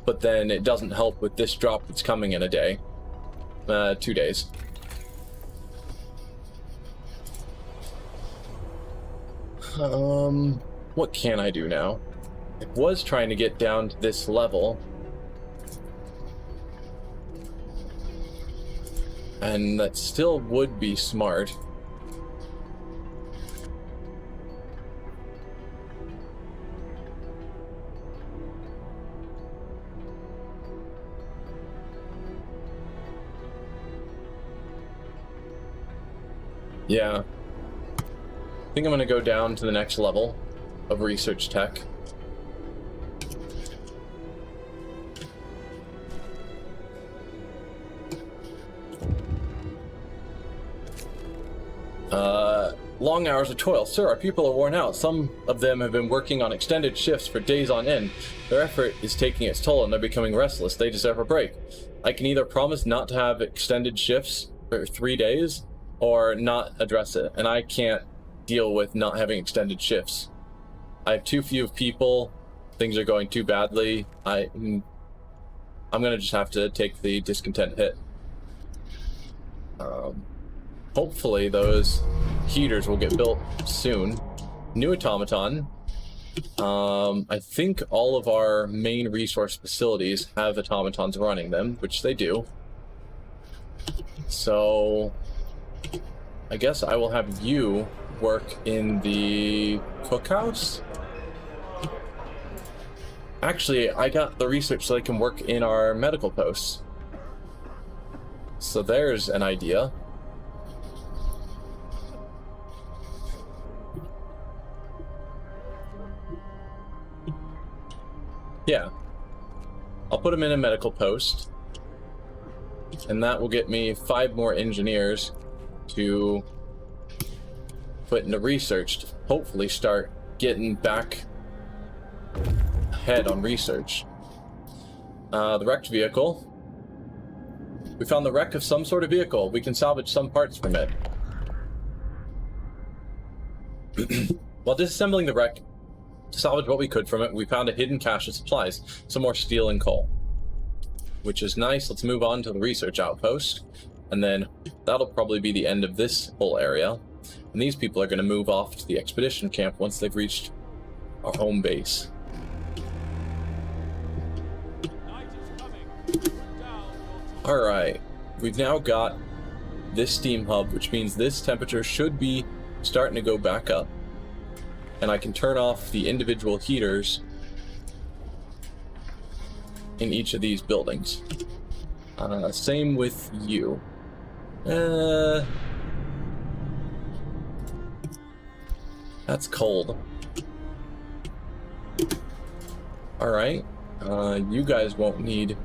But then it doesn't help with this drop that's coming in a day. 2 days. What can I do now? I was trying to get down to this level. And that still would be smart. Yeah. I think I'm going to go down to the next level of research tech. Long hours of toil. Sir, our people are worn out. Some of them have been working on extended shifts for days on end. Their effort is taking its toll and they're becoming restless. They deserve a break. I can either promise not to have extended shifts for 3 days or not address it. And I can't deal with not having extended shifts. I have too few people. Things are going too badly. I'm gonna just have to take the discontent hit. Hopefully those heaters will get built soon. New automaton. I think all of our main resource facilities have automatons running them, which they do. So I guess I will have you work in the cookhouse. Actually, I got the research so they can work in our medical posts. So there's an idea. Yeah. I'll put them in a medical post. And that will get me 5 more engineers to put into research to hopefully start getting back ahead on research. The wrecked vehicle. We found the wreck of some sort of vehicle. We can salvage some parts from it. While disassembling the wreck, to salvage what we could from it, we found a hidden cache of supplies, some more steel and coal. Which is nice. Let's move on to the research outpost. And then that'll probably be the end of this whole area. And these people are going to move off to the expedition camp once they've reached our home base. Alright, we've now got this steam hub, which means this temperature should be starting to go back up. And I can turn off the individual heaters in each of these buildings. Same with you. That's cold. Alright, you guys won't need...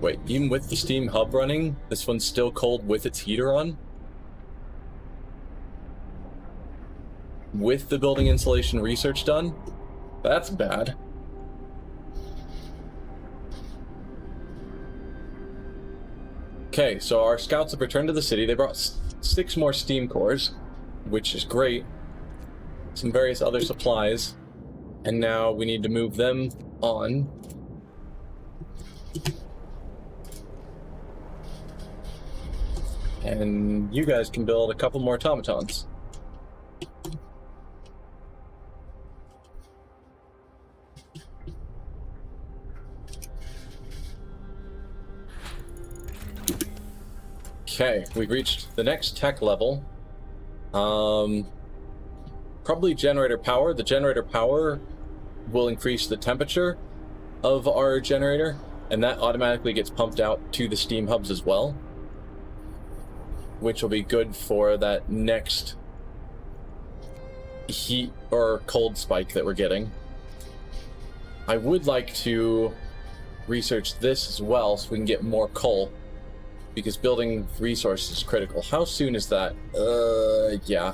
Wait, even with the steam hub running, this one's still cold with its heater on? With the building insulation research done? That's bad. Okay, so our scouts have returned to the city. They brought 6 more steam cores, which is great. Some various other supplies. And now we need to move them on. And you guys can build a couple more automatons. Okay, we've reached the next tech level. Probably generator power. The generator power will increase the temperature of our generator, and that automatically gets pumped out to the steam hubs as well, which will be good for that next heat or cold spike that we're getting. I would like to research this as well so we can get more coal, because building resources is critical. How soon is that? Yeah.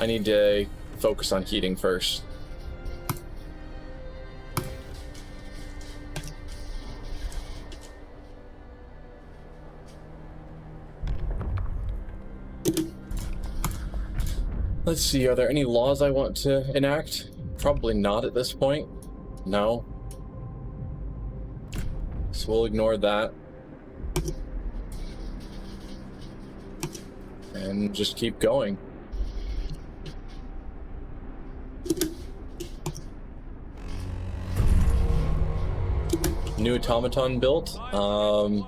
I need to focus on heating first. Let's see, are there any laws I want to enact? Probably not at this point. No. So we'll ignore that. And just keep going. New automaton built. Gonna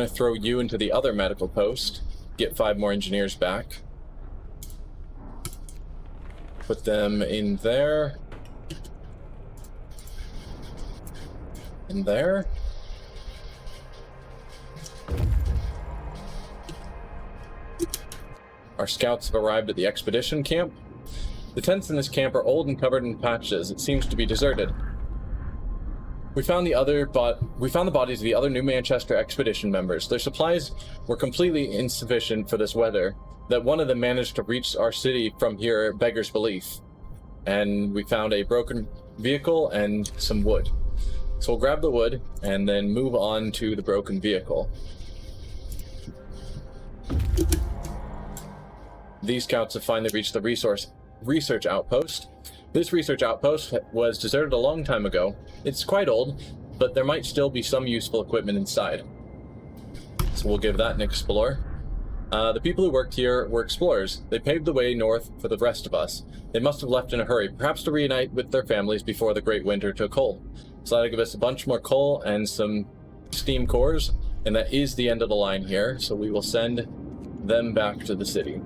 throw you into the other medical post. Get 5 more engineers back. Put them in there. In there. Our scouts have arrived at the expedition camp. The tents in this camp are old and covered in patches. It seems to be deserted. We found the bodies of the other New Manchester expedition members. Their supplies were completely insufficient for this weather. That one of them managed to reach our city from here beggars belief. And we found a broken vehicle and some wood. So we'll grab the wood and then move on to the broken vehicle. These scouts have finally reached the research outpost. This research outpost was deserted a long time ago. It's quite old, but there might still be some useful equipment inside. So we'll give that an explore. The people who worked here were explorers. They paved the way north for the rest of us. They must have left in a hurry, perhaps to reunite with their families before the Great Winter took hold. So that'll give us a bunch more coal and some steam cores, and that is the end of the line here, so we will send them back to the city.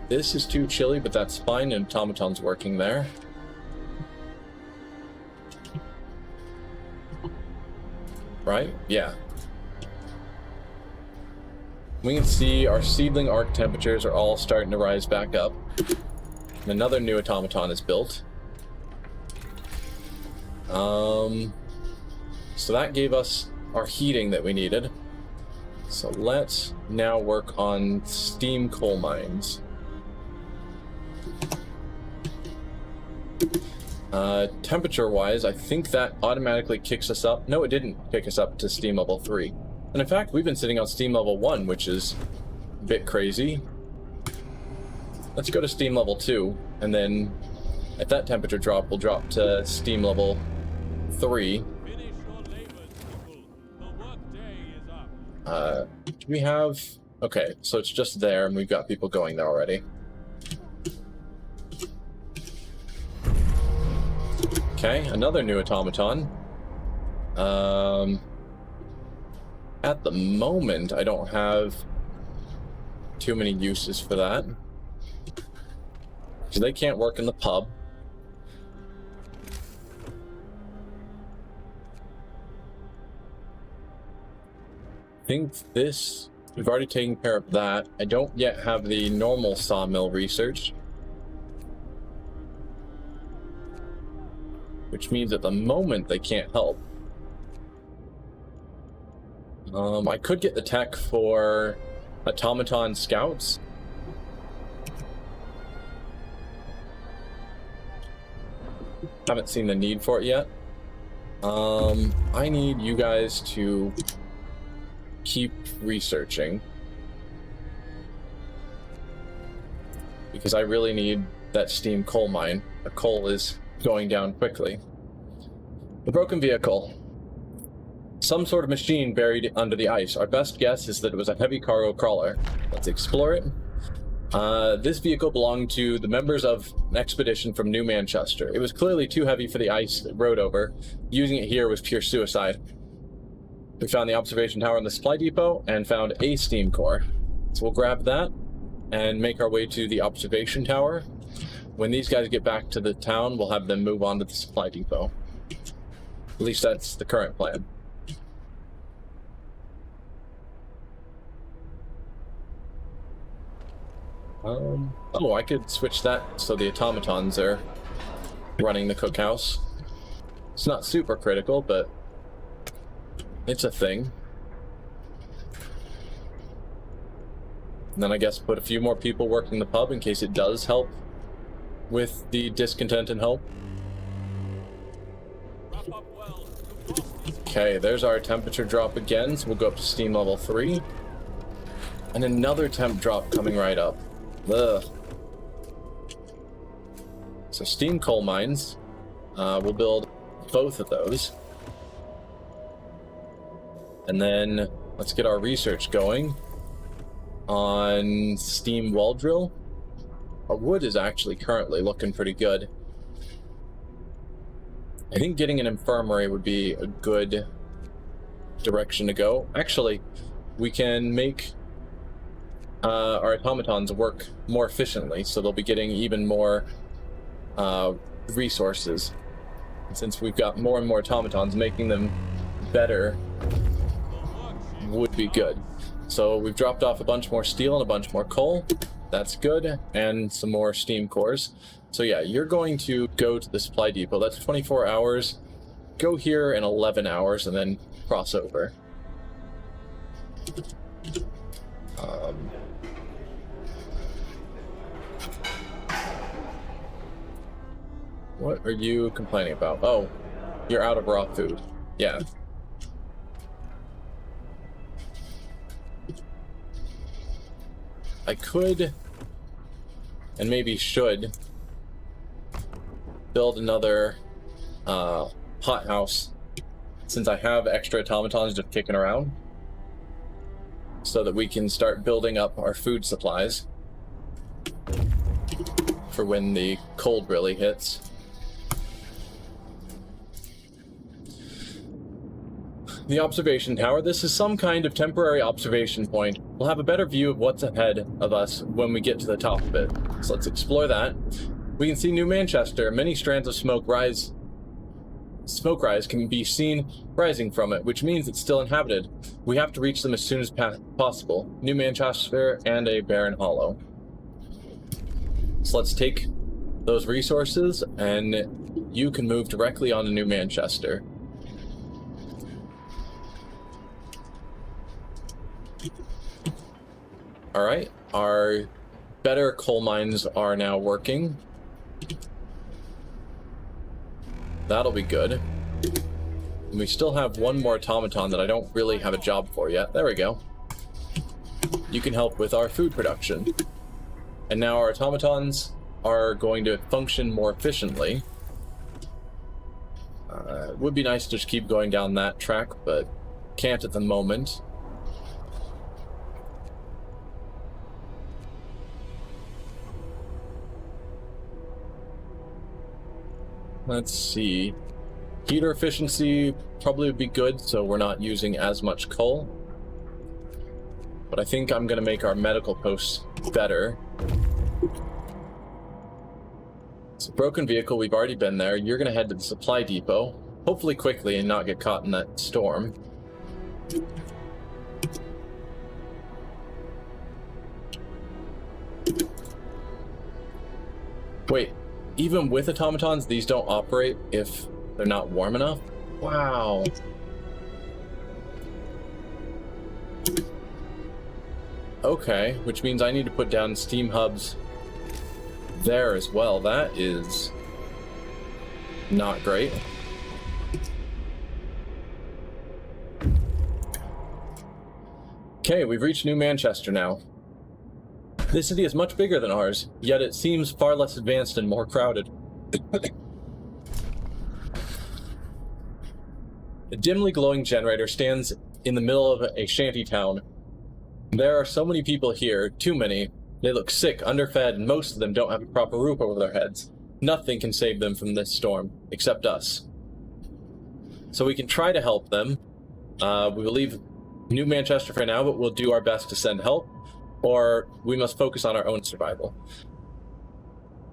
This is too chilly, but that's fine, and automaton's working there. Right? Yeah. We can see our seedling arc temperatures are all starting to rise back up. And another new automaton is built. So that gave us our heating that we needed. So let's now work on steam coal mines. Temperature-wise, I think that automatically kicks us up. No, it didn't kick us up to steam level 3. And in fact, we've been sitting on steam level 1, which is a bit crazy. Let's go to steam level 2, and then at that temperature drop, we'll drop to steam level 3. Finish your labors, people. The work day is up. Do we have... Okay, so it's just there, and we've got people going there already. Okay, another new automaton. At the moment, I don't have too many uses for that. Because they can't work in the pub. I think this... We've already taken care of that. I don't yet have the normal sawmill research. Which means at the moment they can't help. I could get the tech for automaton scouts. Haven't seen the need for it yet. I need you guys to keep researching. Because I really need that steam coal mine. The coal is going down quickly. The broken vehicle. Some sort of machine buried under the ice. Our best guess is that it was a heavy cargo crawler. Let's explore it. This vehicle belonged to the members of an expedition from New Manchester. It was clearly too heavy for the ice it rode over. Using it here was pure suicide. We found the observation tower in the supply depot and found a steam core. So we'll grab that and make our way to the observation tower. When these guys get back to the town, we'll have them move on to the supply depot. At least that's the current plan. Oh, I could switch that so the automatons are running the cookhouse. It's not super critical, but it's a thing. And then I guess put a few more people working the pub in case it does help with the discontent and hope. Wrap up well. Okay, there's our temperature drop again, so we'll go up to steam level 3. And another temp drop coming right up. Ugh. So steam coal mines, we'll build both of those. And then let's get our research going on steam well drill. Our wood is actually currently looking pretty good. I think getting an infirmary would be a good direction to go. Actually, we can make our automatons work more efficiently, so they'll be getting even more resources. And since we've got more and more automatons, making them better would be good. So we've dropped off a bunch more steel and a bunch more coal. That's good, and some more steam cores. So yeah, you're going to go to the supply depot. That's 24 hours. Go here in 11 hours, and then cross over. What are you complaining about? Oh, you're out of raw food. Yeah. I could, and maybe should, build another hothouse, since I have extra automatons just kicking around, so that we can start building up our food supplies for when the cold really hits. The observation tower. This is some kind of temporary observation point. We'll have a better view of what's ahead of us when we get to the top of it. So let's explore that. We can see New Manchester. Many strands of smoke rise can be seen rising from it, which means it's still inhabited. We have to reach them as soon as possible. New Manchester and a barren hollow. So let's take those resources, and you can move directly on to New Manchester. Alright, our better coal mines are now working. That'll be good. And we still have one more automaton that I don't really have a job for yet. There we go. You can help with our food production. And now our automatons are going to function more efficiently. It would be nice to just keep going down that track, but can't at the moment. Let's see. Heater efficiency probably would be good, so we're not using as much coal. But I think I'm going to make our medical posts better. It's a broken vehicle. We've already been there. You're going to head to the supply depot, hopefully quickly and not get caught in that storm. Wait. Even with automatons, these don't operate if they're not warm enough? Wow. Okay, which means I need to put down steam hubs there as well. That is not great. Okay, we've reached New Manchester now. This city is much bigger than ours, yet it seems far less advanced and more crowded. A dimly glowing generator stands in the middle of a shanty town. There are so many people here, too many. They look sick, underfed, and most of them don't have a proper roof over their heads. Nothing can save them from this storm, except us. So we can try to help them. We will leave New Manchester for now, but we'll do our best to send help. Or we must focus on our own survival.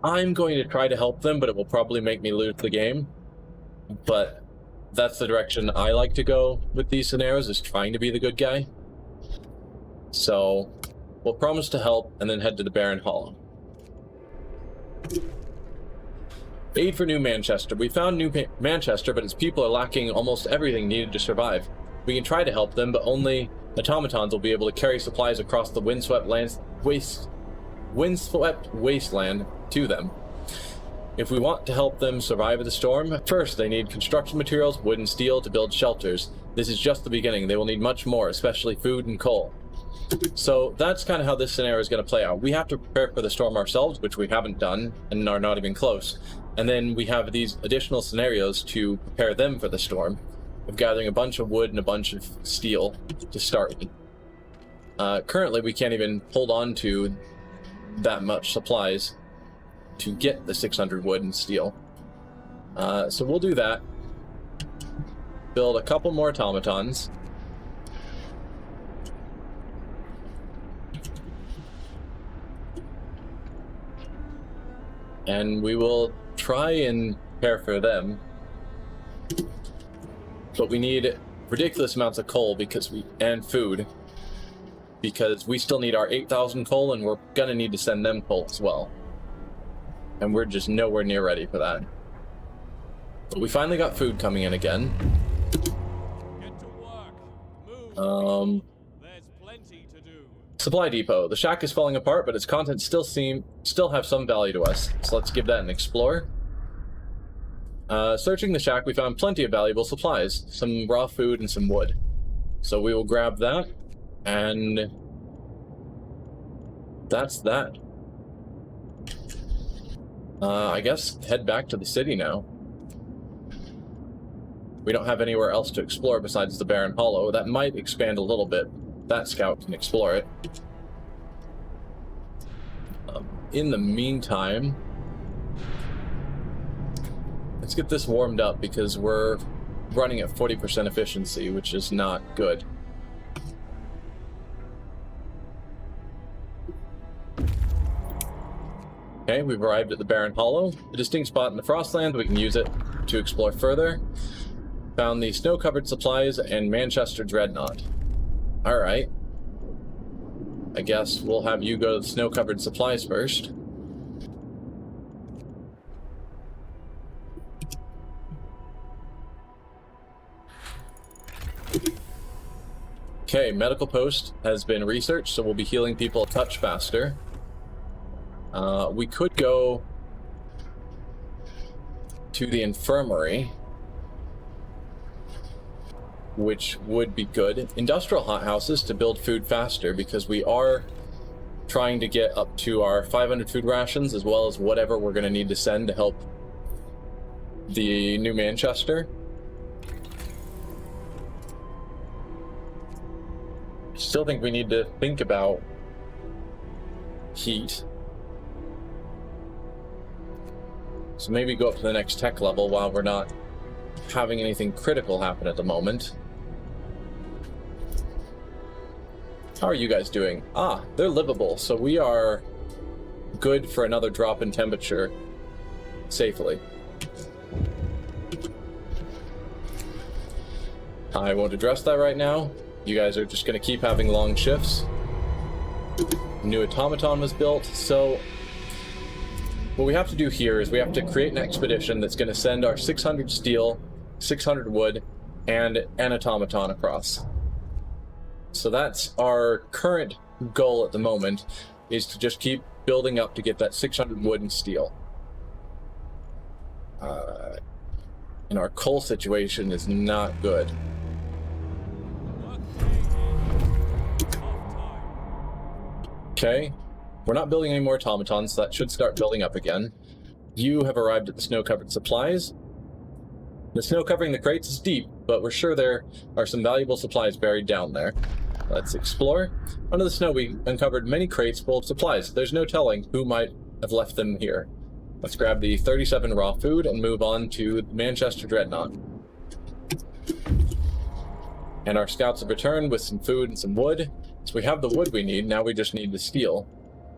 I'm going to try to help them, but it will probably make me lose the game. But that's the direction I like to go with these scenarios, is trying to be the good guy. So we'll promise to help and then head to the barren hollow. Aid for New Manchester. We found New Manchester, but its people are lacking almost everything needed to survive. We can try to help them, but only automatons will be able to carry supplies across the windswept wasteland to them. If we want to help them survive the storm, first they need construction materials, wood and steel to build shelters. This is just the beginning. They will need much more, especially food and coal. So that's kind of how this scenario is going to play out. We have to prepare for the storm ourselves, which we haven't done and are not even close. And then we have these additional scenarios to prepare them for the storm, of gathering a bunch of wood and a bunch of steel to start with. Currently, we can't even hold on to that much supplies to get the 600 wood and steel. So we'll do that. Build a couple more automatons. And we will try and prepare for them. But we need ridiculous amounts of coal and food, because we still need our 8,000 coal, and we're gonna need to send them coal as well. And we're just nowhere near ready for that. But we finally got food coming in again. Get to work. Move. There's plenty to do. Supply depot. The shack is falling apart, but its contents still have some value to us. So let's give that an explore. Searching the shack, we found plenty of valuable supplies, some raw food and some wood. So we will grab that, and that's that. I guess head back to the city now. We don't have anywhere else to explore besides the barren hollow. That might expand a little bit. That scout can explore it. In the meantime, let's get this warmed up because we're running at 40% efficiency, which is not good. Okay, we've arrived at the barren hollow, a distinct spot in the Frostland. We can use it to explore further. Found the snow-covered supplies and Manchester Dreadnought. Alright. I guess we'll have you go to the snow-covered supplies first. Okay, medical post has been researched, so we'll be healing people a touch faster. We could go to the infirmary, which would be good. Industrial hothouses to build food faster, because we are trying to get up to our 500 food rations, as well as whatever we're going to need to send to help the New Manchester. Still think we need to think about heat. So maybe go up to the next tech level while we're not having anything critical happen at the moment. How are you guys doing? Ah, they're livable, so we are good for another drop in temperature safely. I won't address that right now. You guys are just going to keep having long shifts. New automaton was built, so what we have to do here is we have to create an expedition that's going to send our 600 steel, 600 wood, and an automaton across. So that's our current goal at the moment, is to just keep building up to get that 600 wood and steel. And our coal situation is not good. Okay, we're not building any more automatons, so that should start building up again. You have arrived at the snow-covered supplies. The snow covering the crates is deep, but we're sure there are some valuable supplies buried down there. Let's explore. Under the snow, we uncovered many crates full of supplies. There's no telling who might have left them here. Let's grab the 37 raw food and move on to Manchester Dreadnought. And our scouts have returned with some food and some wood. So we have the wood we need, now we just need the steel.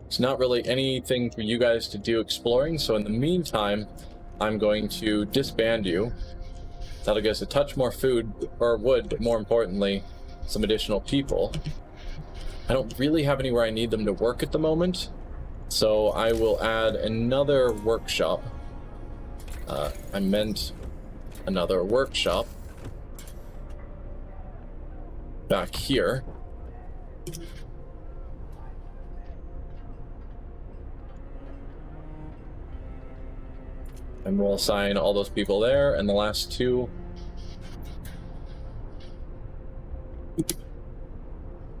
It's not really anything for you guys to do exploring, so in the meantime, I'm going to disband you. That'll get us a touch more food, or wood, but more importantly, some additional people. I don't really have anywhere I need them to work at the moment, so I will add another workshop. I meant another workshop back here. And we'll assign all those people there, and the last two.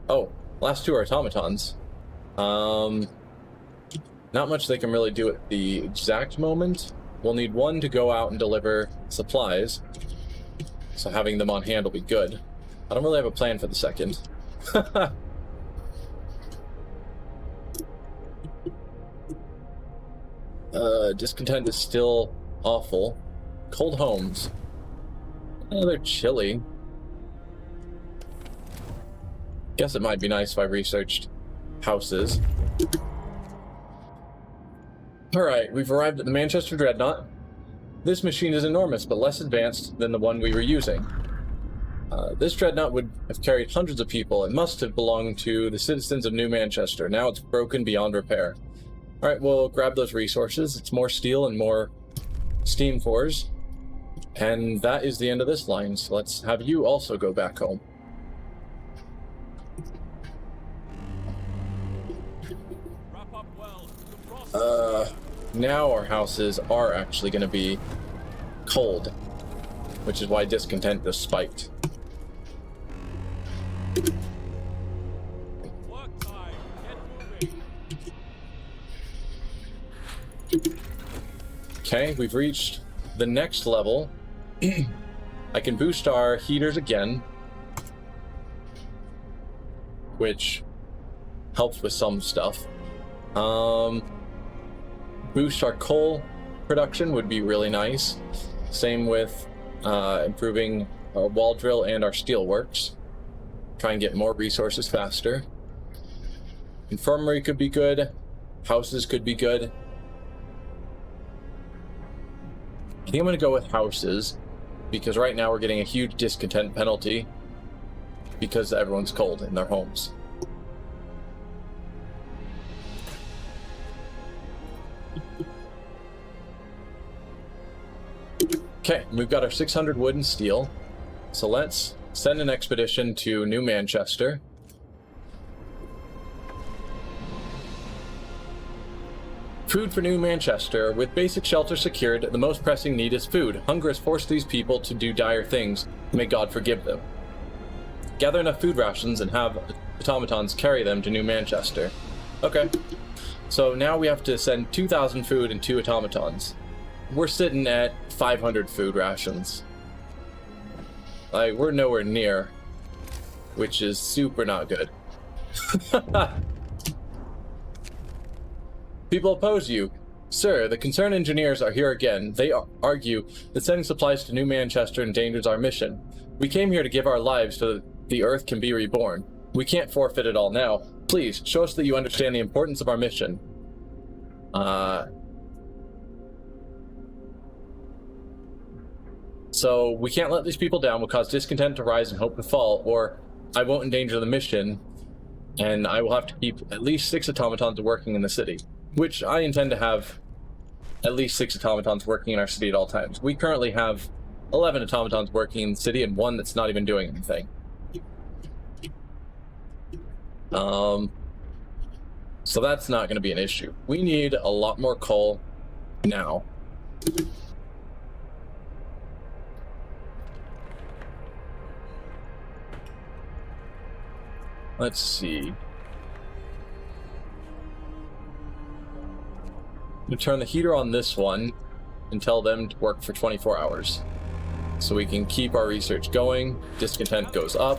Oh, last two are automatons. Not much they can really do at the exact moment. We'll need one to go out and deliver supplies, so having them on hand will be good. I don't really have a plan for the second. Discontent is still awful. Cold homes. Oh, they're chilly. Guess it might be nice if I researched houses. Alright, we've arrived at the Manchester Dreadnought. This machine is enormous, but less advanced than the one we were using. This dreadnought would have carried hundreds of people. It must have belonged to the citizens of New Manchester. Now it's broken beyond repair. Alright, we'll grab those resources. It's more steel and more steam cores. And that is the end of this line, so let's have you also go back home. Wrap up well. The frost Now our houses are actually going to be cold, which is why discontent just spiked. work time. Get moving. Okay, we've reached the next level. I can boost our heaters again, which helps with some stuff. Boost our coal production would be really nice. Same with improving our wall drill and our steel works. Try and get more resources faster. Infirmary could be good. Houses could be good. I think I'm going to go with houses, because right now we're getting a huge discontent penalty because everyone's cold in their homes. Okay, we've got our 600 wood and steel, so let's send an expedition to New Manchester. Food for New Manchester. With basic shelter secured, the most pressing need is food. Hunger has forced these people to do dire things. May God forgive them. Gather enough food rations and have automatons carry them to New Manchester. Okay. So now we have to send 2,000 food and 2 automatons. We're sitting at 500 food rations. Like, we're nowhere near, which is super not good. People oppose you. Sir, the concerned engineers are here again. They argue that sending supplies to New Manchester endangers our mission. We came here to give our lives so that the Earth can be reborn. We can't forfeit it all now. Please, show us that you understand the importance of our mission. So we can't let these people down. We'll cause discontent to rise and hope to fall, or I won't endanger the mission, and I will have to keep at least 6 automatons working in the city. Which I intend to have at least 6 automatons working in our city at all times. We currently have 11 automatons working in the city and 1 that's not even doing anything. So that's not going to be an issue. We need a lot more coal now. Let's see. I'm gonna turn the heater on this one and tell them to work for 24 hours. So we can keep our research going. Discontent goes up,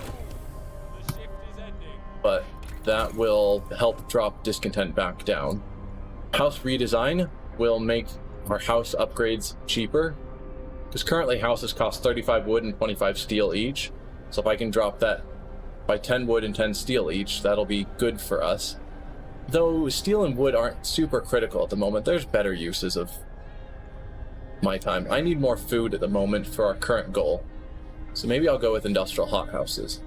The shift is ending. but that will help drop discontent back down. House redesign will make our house upgrades cheaper, because currently houses cost 35 wood and 25 steel each. So if I can drop that by 10 wood and 10 steel each, that'll be good for us. Though steel and wood aren't super critical at the moment, there's better uses of my time. I need more food at the moment for our current goal, so maybe I'll go with industrial hothouses.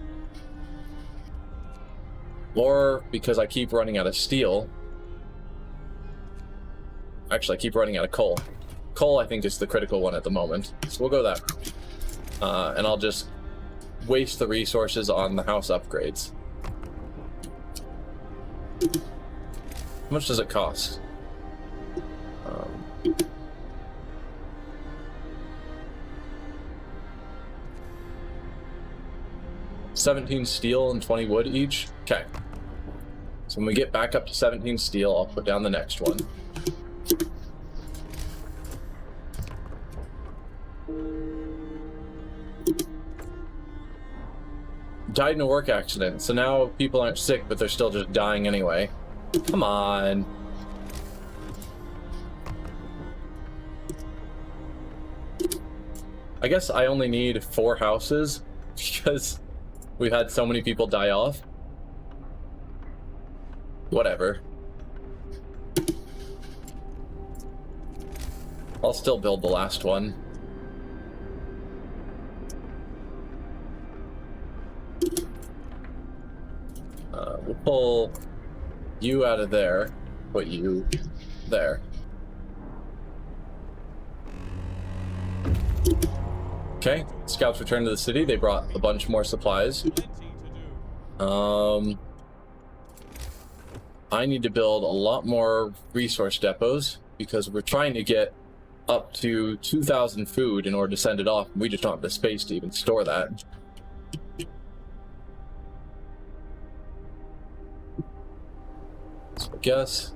Or, because I keep running out of steel, actually I keep running out of coal. Coal I think is the critical one at the moment, so we'll go that route. And I'll just waste the resources on the house upgrades. How much does it cost? 17 steel and 20 wood each? Okay. So when we get back up to 17 steel, I'll put down the next one. Died in a work accident, so now people aren't sick, but they're still just dying anyway. Come on. I guess I only need 4 houses because we've had so many people die off. Whatever. I'll still build the last one. pull you out of there, put you there. Okay, scouts returned to the city. They brought a bunch more supplies. Plenty to do. I need to build a lot more resource depots because we're trying to get up to 2,000 food in order to send it off. We just don't have the space to even store that. So I guess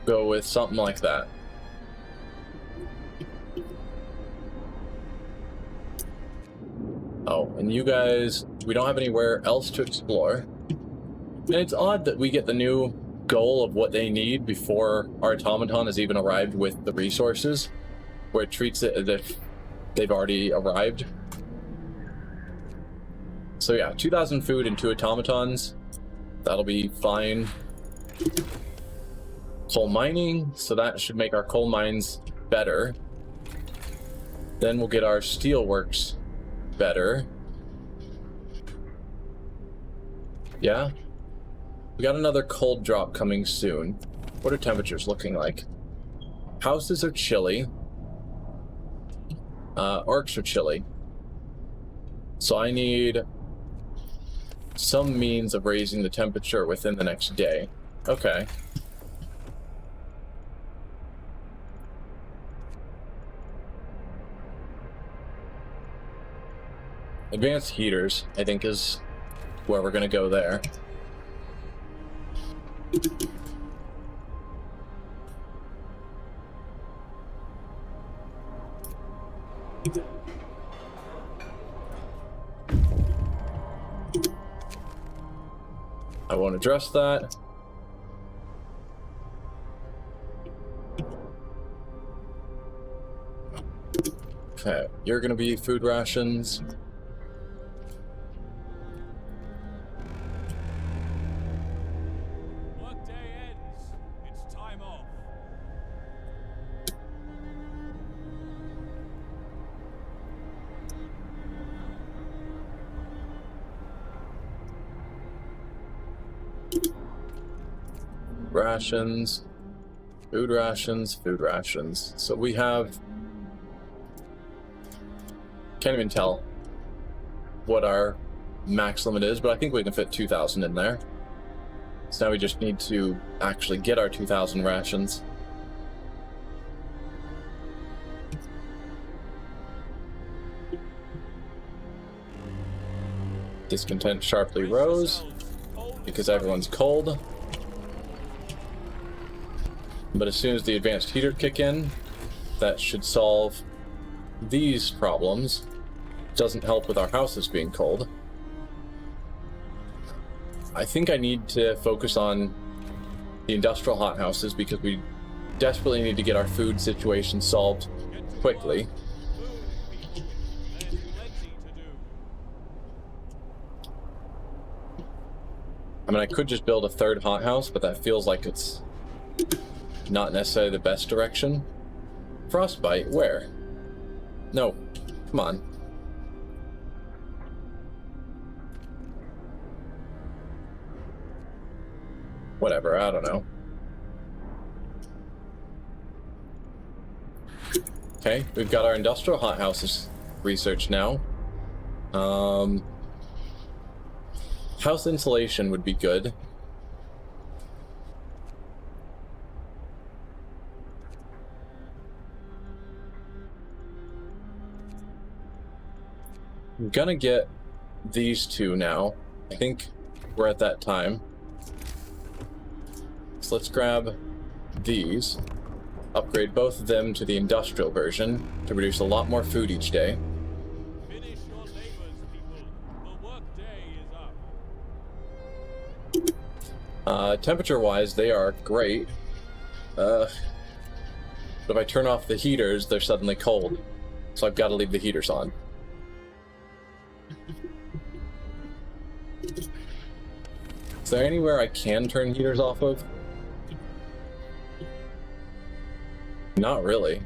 go with something like that. Oh, and you guys, we don't have anywhere else to explore. And it's odd that we get the new goal of what they need before our automaton has even arrived with the resources, where it treats it as if they've already arrived. So yeah, 2,000 food and 2 automatons. That'll be fine. Coal mining, so that should make our coal mines better. Then we'll get our steel works better. Yeah. We got another cold drop coming soon. What are temperatures looking like? Houses are chilly. Arcs are chilly. So I need some means of raising the temperature within the next day. Okay. Advanced heaters, I think, is where we're gonna go there. I won't address that. Okay, you're gonna be food rations. Workday ends. It's time off. Rations, food rations, food rations. So we have... Can't even tell what our max limit is, but I think we can fit 2,000 in there. So now we just need to actually get our 2,000 rations. Discontent sharply rose because everyone's cold. But as soon as the advanced heater kick in, that should solve these problems. Doesn't help with our houses being cold. I think I need to focus on the industrial hothouses because we desperately need to get our food situation solved quickly. There's plenty to do. I mean, I could just build a third hothouse, but that feels like it's not necessarily the best direction. Frostbite, where? No, come on. Whatever, I don't know. Okay, we've got our industrial hothouses researched now. House insulation would be good. I'm gonna get these two now. I think we're at that time. So let's grab these, upgrade both of them to the industrial version to produce a lot more food each day. Finish your labors, people. The workday is up. Temperature-wise, they are great. But if I turn off the heaters, they're suddenly cold. So I've got to leave the heaters on. Is there anywhere I can turn heaters off of? Not really.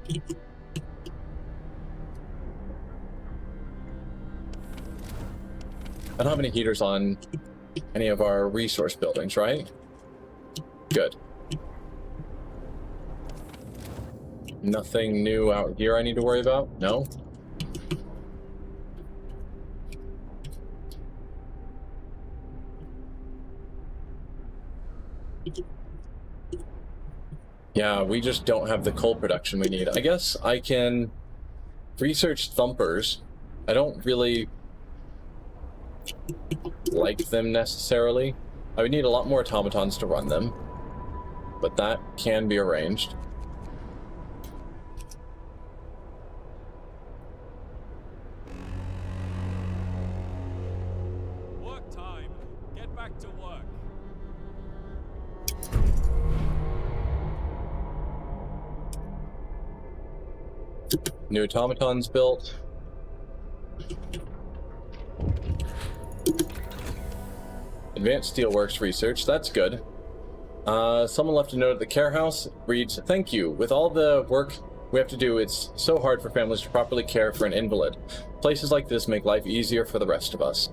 I don't have any heaters on any of our resource buildings, right? Good. Nothing new out here I need to worry about? No? Yeah, we just don't have the coal production we need. I guess I can research thumpers. I don't really like them necessarily. I would need a lot more automatons to run them, but that can be arranged. Work time. Get back to work. New automatons built. Advanced Steelworks research, that's good. Someone left a note at the care house. Reads, "Thank you. With all the work we have to do, it's so hard for families to properly care for an invalid. Places like this make life easier for the rest of us."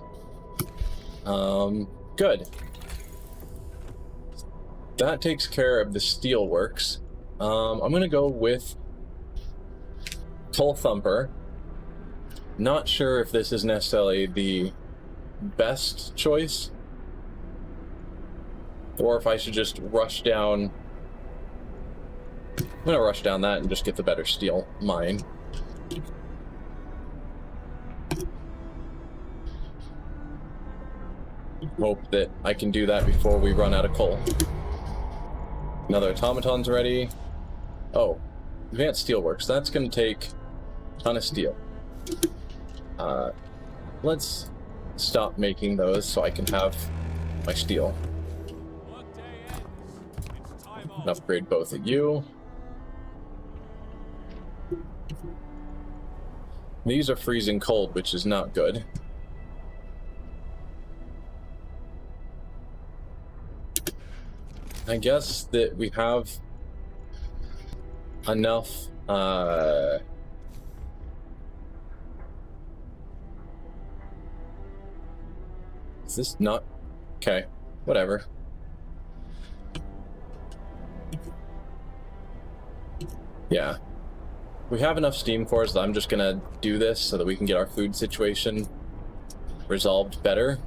Good. That takes care of the Steelworks. I'm gonna go with Coal Thumper. Not sure if this is necessarily the best choice, or if I should just rush down. I'm gonna rush down that and just get the better steel mine. Hope that I can do that before we run out of coal. Another automaton's ready. Oh, Advanced Steelworks. That's gonna take a ton of steel. Let's stop making those so I can have my steel. Workday ends. It's time off. And upgrade both of you. These are freezing cold, which is not good. I guess that we have enough is this not okay, whatever. Yeah, we have enough steam cores that I'm just gonna do this so that we can get our food situation resolved better.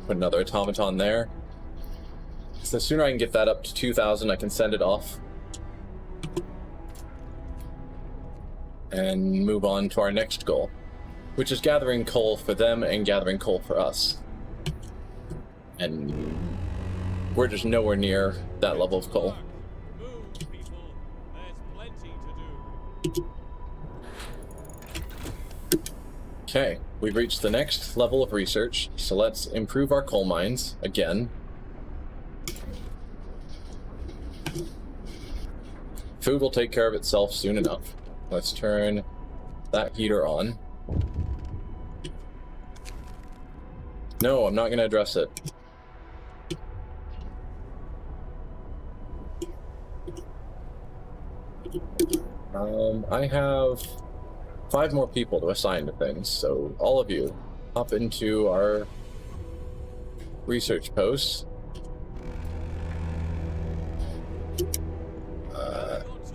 Put another automaton there. So the sooner I can get that up to 2,000, I can send it off and move on to our next goal, which is gathering coal for them and gathering coal for us. And we're just nowhere near that level of coal. Move, people. There's plenty to do. Okay, we've reached the next level of research, so let's improve our coal mines again. Food will take care of itself soon enough. Let's turn that heater on. No, I'm not going to address it. I have 5 more people to assign to things, so all of you hop into our research posts.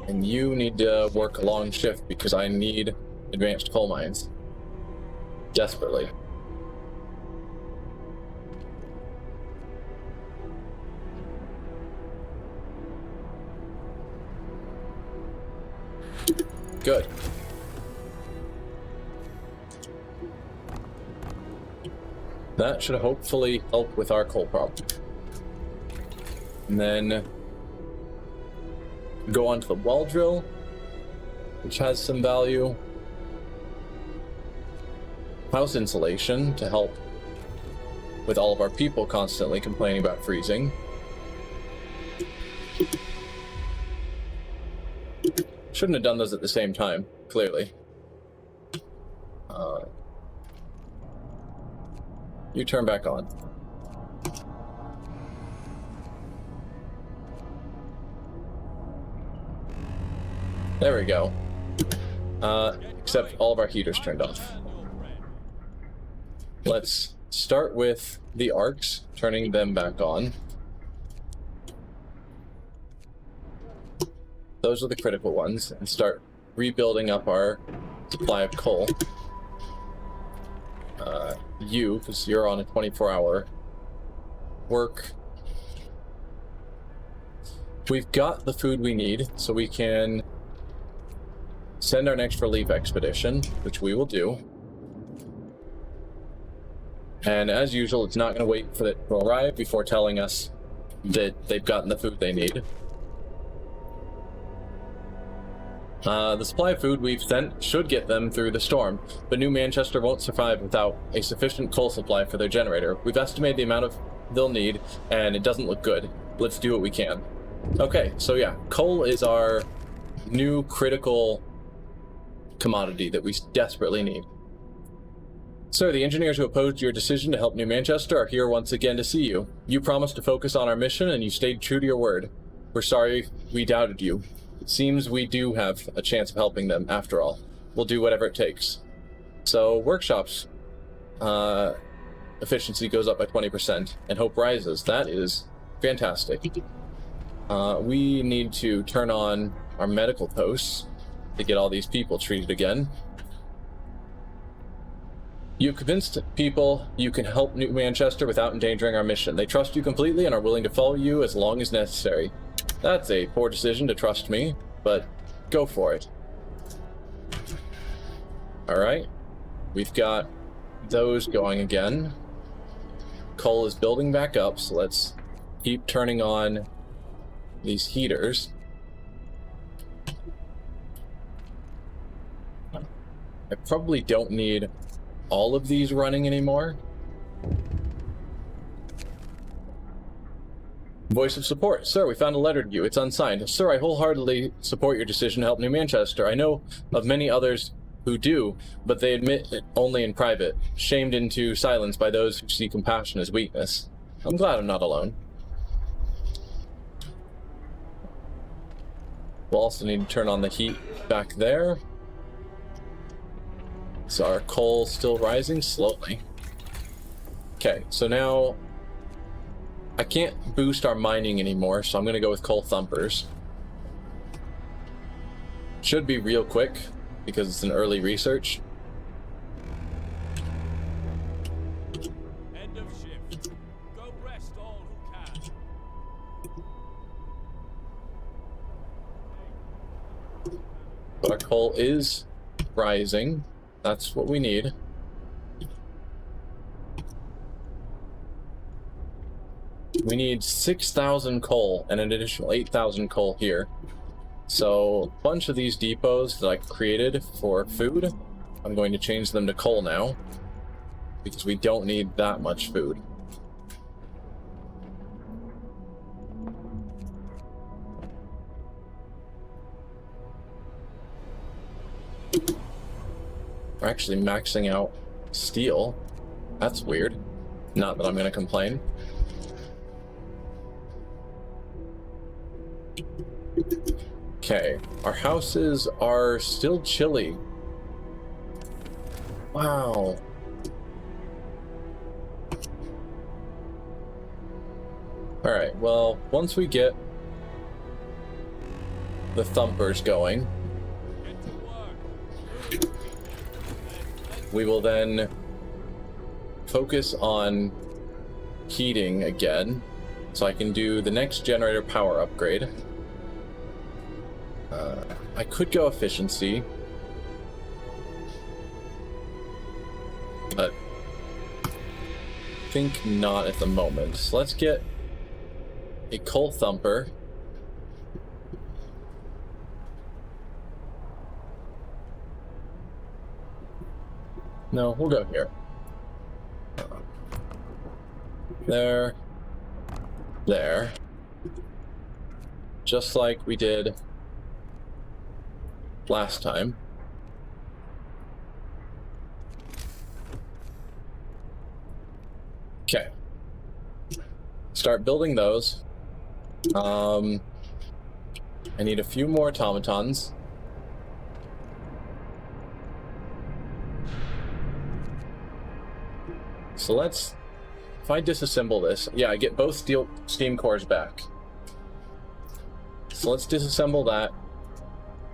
And you need to work a long shift because I need advanced coal mines. Desperately. Good. That should hopefully help with our coal problem. And then go on to the well drill, which has some value. House insulation to help with all of our people constantly complaining about freezing. Shouldn't have done those at the same time, clearly. You turn back on. There we go. Except all of our heaters turned off. Let's start with the arcs, turning them back on. Those are the critical ones, and start rebuilding up our supply of coal. You, because you're on a 24-hour work. We've got the food we need, so we can send our next relief expedition, which we will do. And as usual, it's not going to wait for it to arrive before telling us that they've gotten the food they need. The supply of food we've sent should get them through the storm, but New Manchester won't survive without a sufficient coal supply for their generator. We've estimated the amount of they'll need, and it doesn't look good. Let's do what we can. Okay, so yeah, coal is our new critical commodity that we desperately need. Sir, the engineers who opposed your decision to help New Manchester are here once again to see you. You promised to focus on our mission, and you stayed true to your word. We're sorry we doubted you. It seems we do have a chance of helping them, after all. We'll do whatever it takes. So, workshops. Efficiency goes up by 20%, and hope rises. That is fantastic. We need to turn on our medical posts to get all these people treated again. You've convinced people you can help New Manchester without endangering our mission. They trust you completely and are willing to follow you as long as necessary. That's a poor decision to trust me, but go for it. Alright. We've got those going again. Coal is building back up, so let's keep turning on these heaters. I probably don't need all of these running anymore. Voice of support. Sir, we found a letter to you. It's unsigned. Sir, I wholeheartedly support your decision to help New Manchester. I know of many others who do, but they admit it only in private, shamed into silence by those who see compassion as weakness. I'm glad I'm not alone. We'll also need to turn on the heat back there. So our coal still rising slowly. Okay, so now I can't boost our mining anymore, so I'm going to go with coal thumpers. Should be real quick, because it's an early research. End of shift. Go rest all who can. But our coal is rising. That's what we need. We need 6,000 coal and an additional 8,000 coal here. So a bunch of these depots that I created for food, I'm going to change them to coal now, because we don't need that much food. We're actually maxing out steel. That's weird. Not that I'm going to complain. Okay, our houses are still chilly. Wow. Alright, well, once we get the thumpers going, we will then focus on heating again, so I can do the next generator power upgrade. I could go efficiency, but I think not at the moment. So let's get a coal thumper. No, we'll go here. There. There. Just like we did last time. Okay. Start building those. I need a few more automatons. So let's... If I disassemble this... Yeah, I get both steam cores back. So let's disassemble that.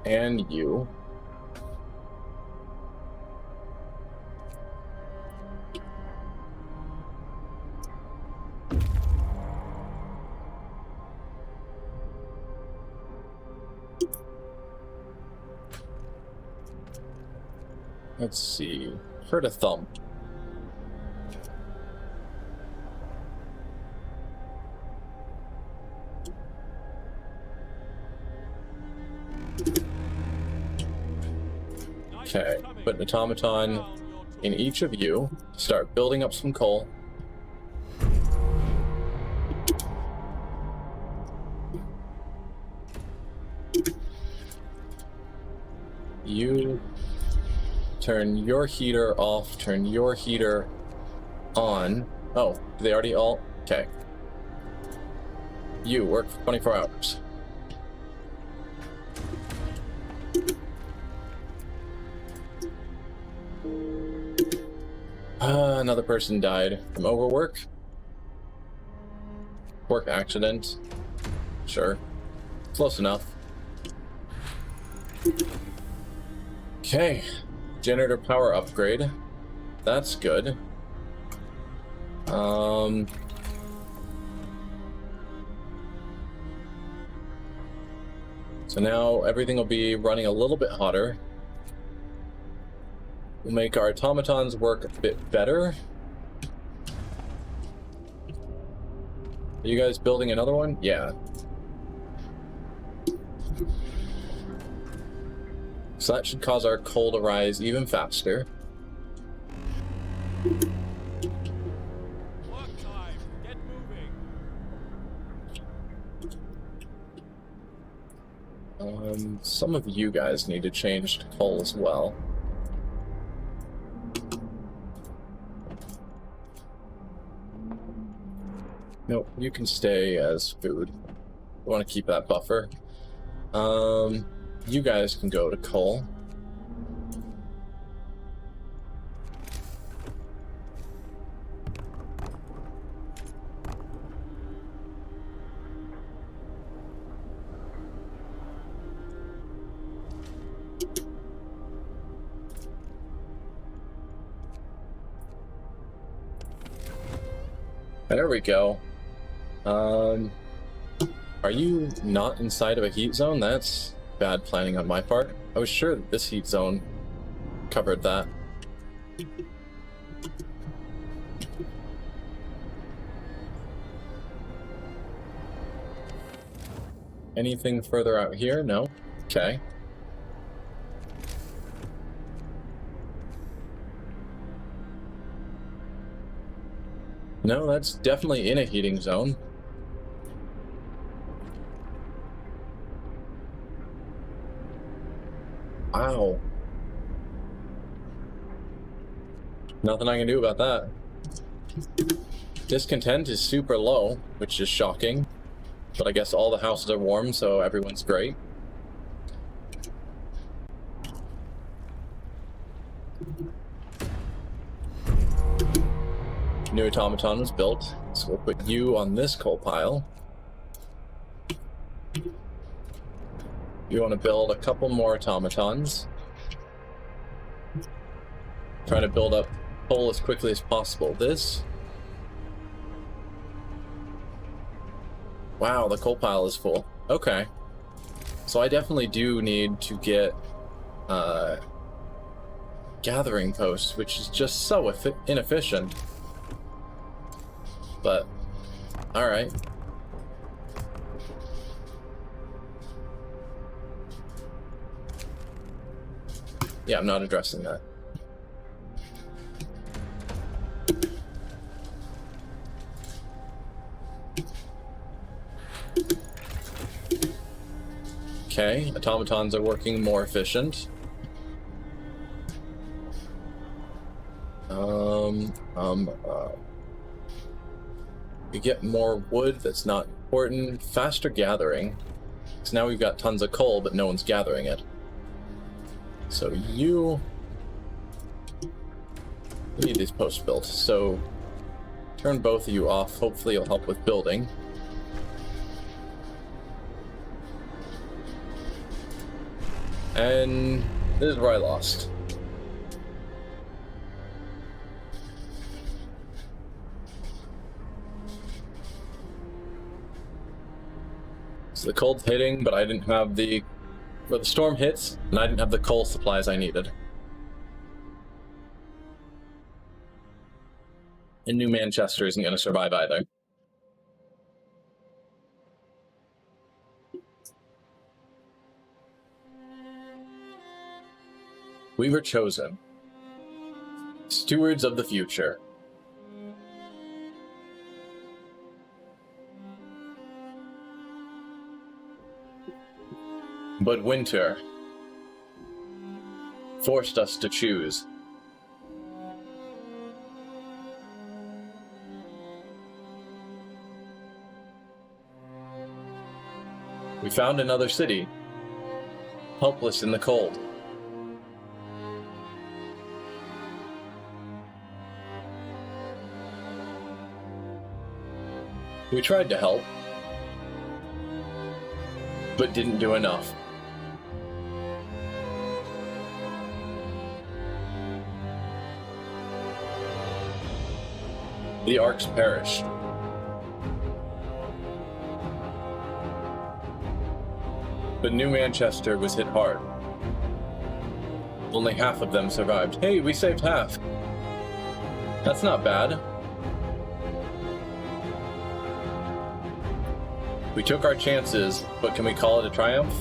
And you. Let's see. Heard a thump. Okay, put an automaton in each of you. Start building up some coal. You turn your heater off, turn your heater on. Oh, do they already all? Okay. You work for 24 hours. Another person died from overwork. Work accident. Sure. Close enough. Okay. Generator power upgrade. That's good. So now everything will be running a little bit hotter. We'll make our automatons work a bit better. Are you guys building another one? Yeah. So that should cause our coal to rise even faster. Work time. Get moving. Some of you guys need to change to coal as well. Nope, you can stay as food. We want to keep that buffer. You guys can go to coal. There we go. Are you not inside of a heat zone? That's bad planning on my part. I was sure that this heat zone covered that. Anything further out here? No? Okay. No, that's definitely in a heating zone. Wow. Nothing I can do about that. Discontent is super low, which is shocking. But I guess all the houses are warm, so everyone's great. New automaton was built, so we'll put you on this coal pile. You want to build a couple more automatons. Trying to build up coal as quickly as possible. This. Wow, the coal pile is full. Okay. So I definitely do need to get gathering posts, which is just so inefficient. But, alright. Yeah, I'm not addressing that. Okay, automatons are working more efficient. We get more wood, that's not important. Faster gathering. So now we've got tons of coal, but no one's gathering it. So you need these posts built. So turn both of you off. Hopefully you'll help with building. And this is where I lost. So the cold's hitting, but I didn't have the... Well, the storm hits, and I didn't have the coal supplies I needed. And New Manchester isn't going to survive either. We were chosen. Stewards of the future. But winter forced us to choose. We found another city, helpless in the cold. We tried to help, but didn't do enough. The Arks perished. But New Manchester was hit hard. Only half of them survived. Hey, we saved half. That's not bad. We took our chances, but can we call it a triumph?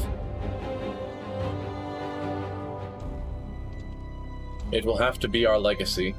It will have to be our legacy.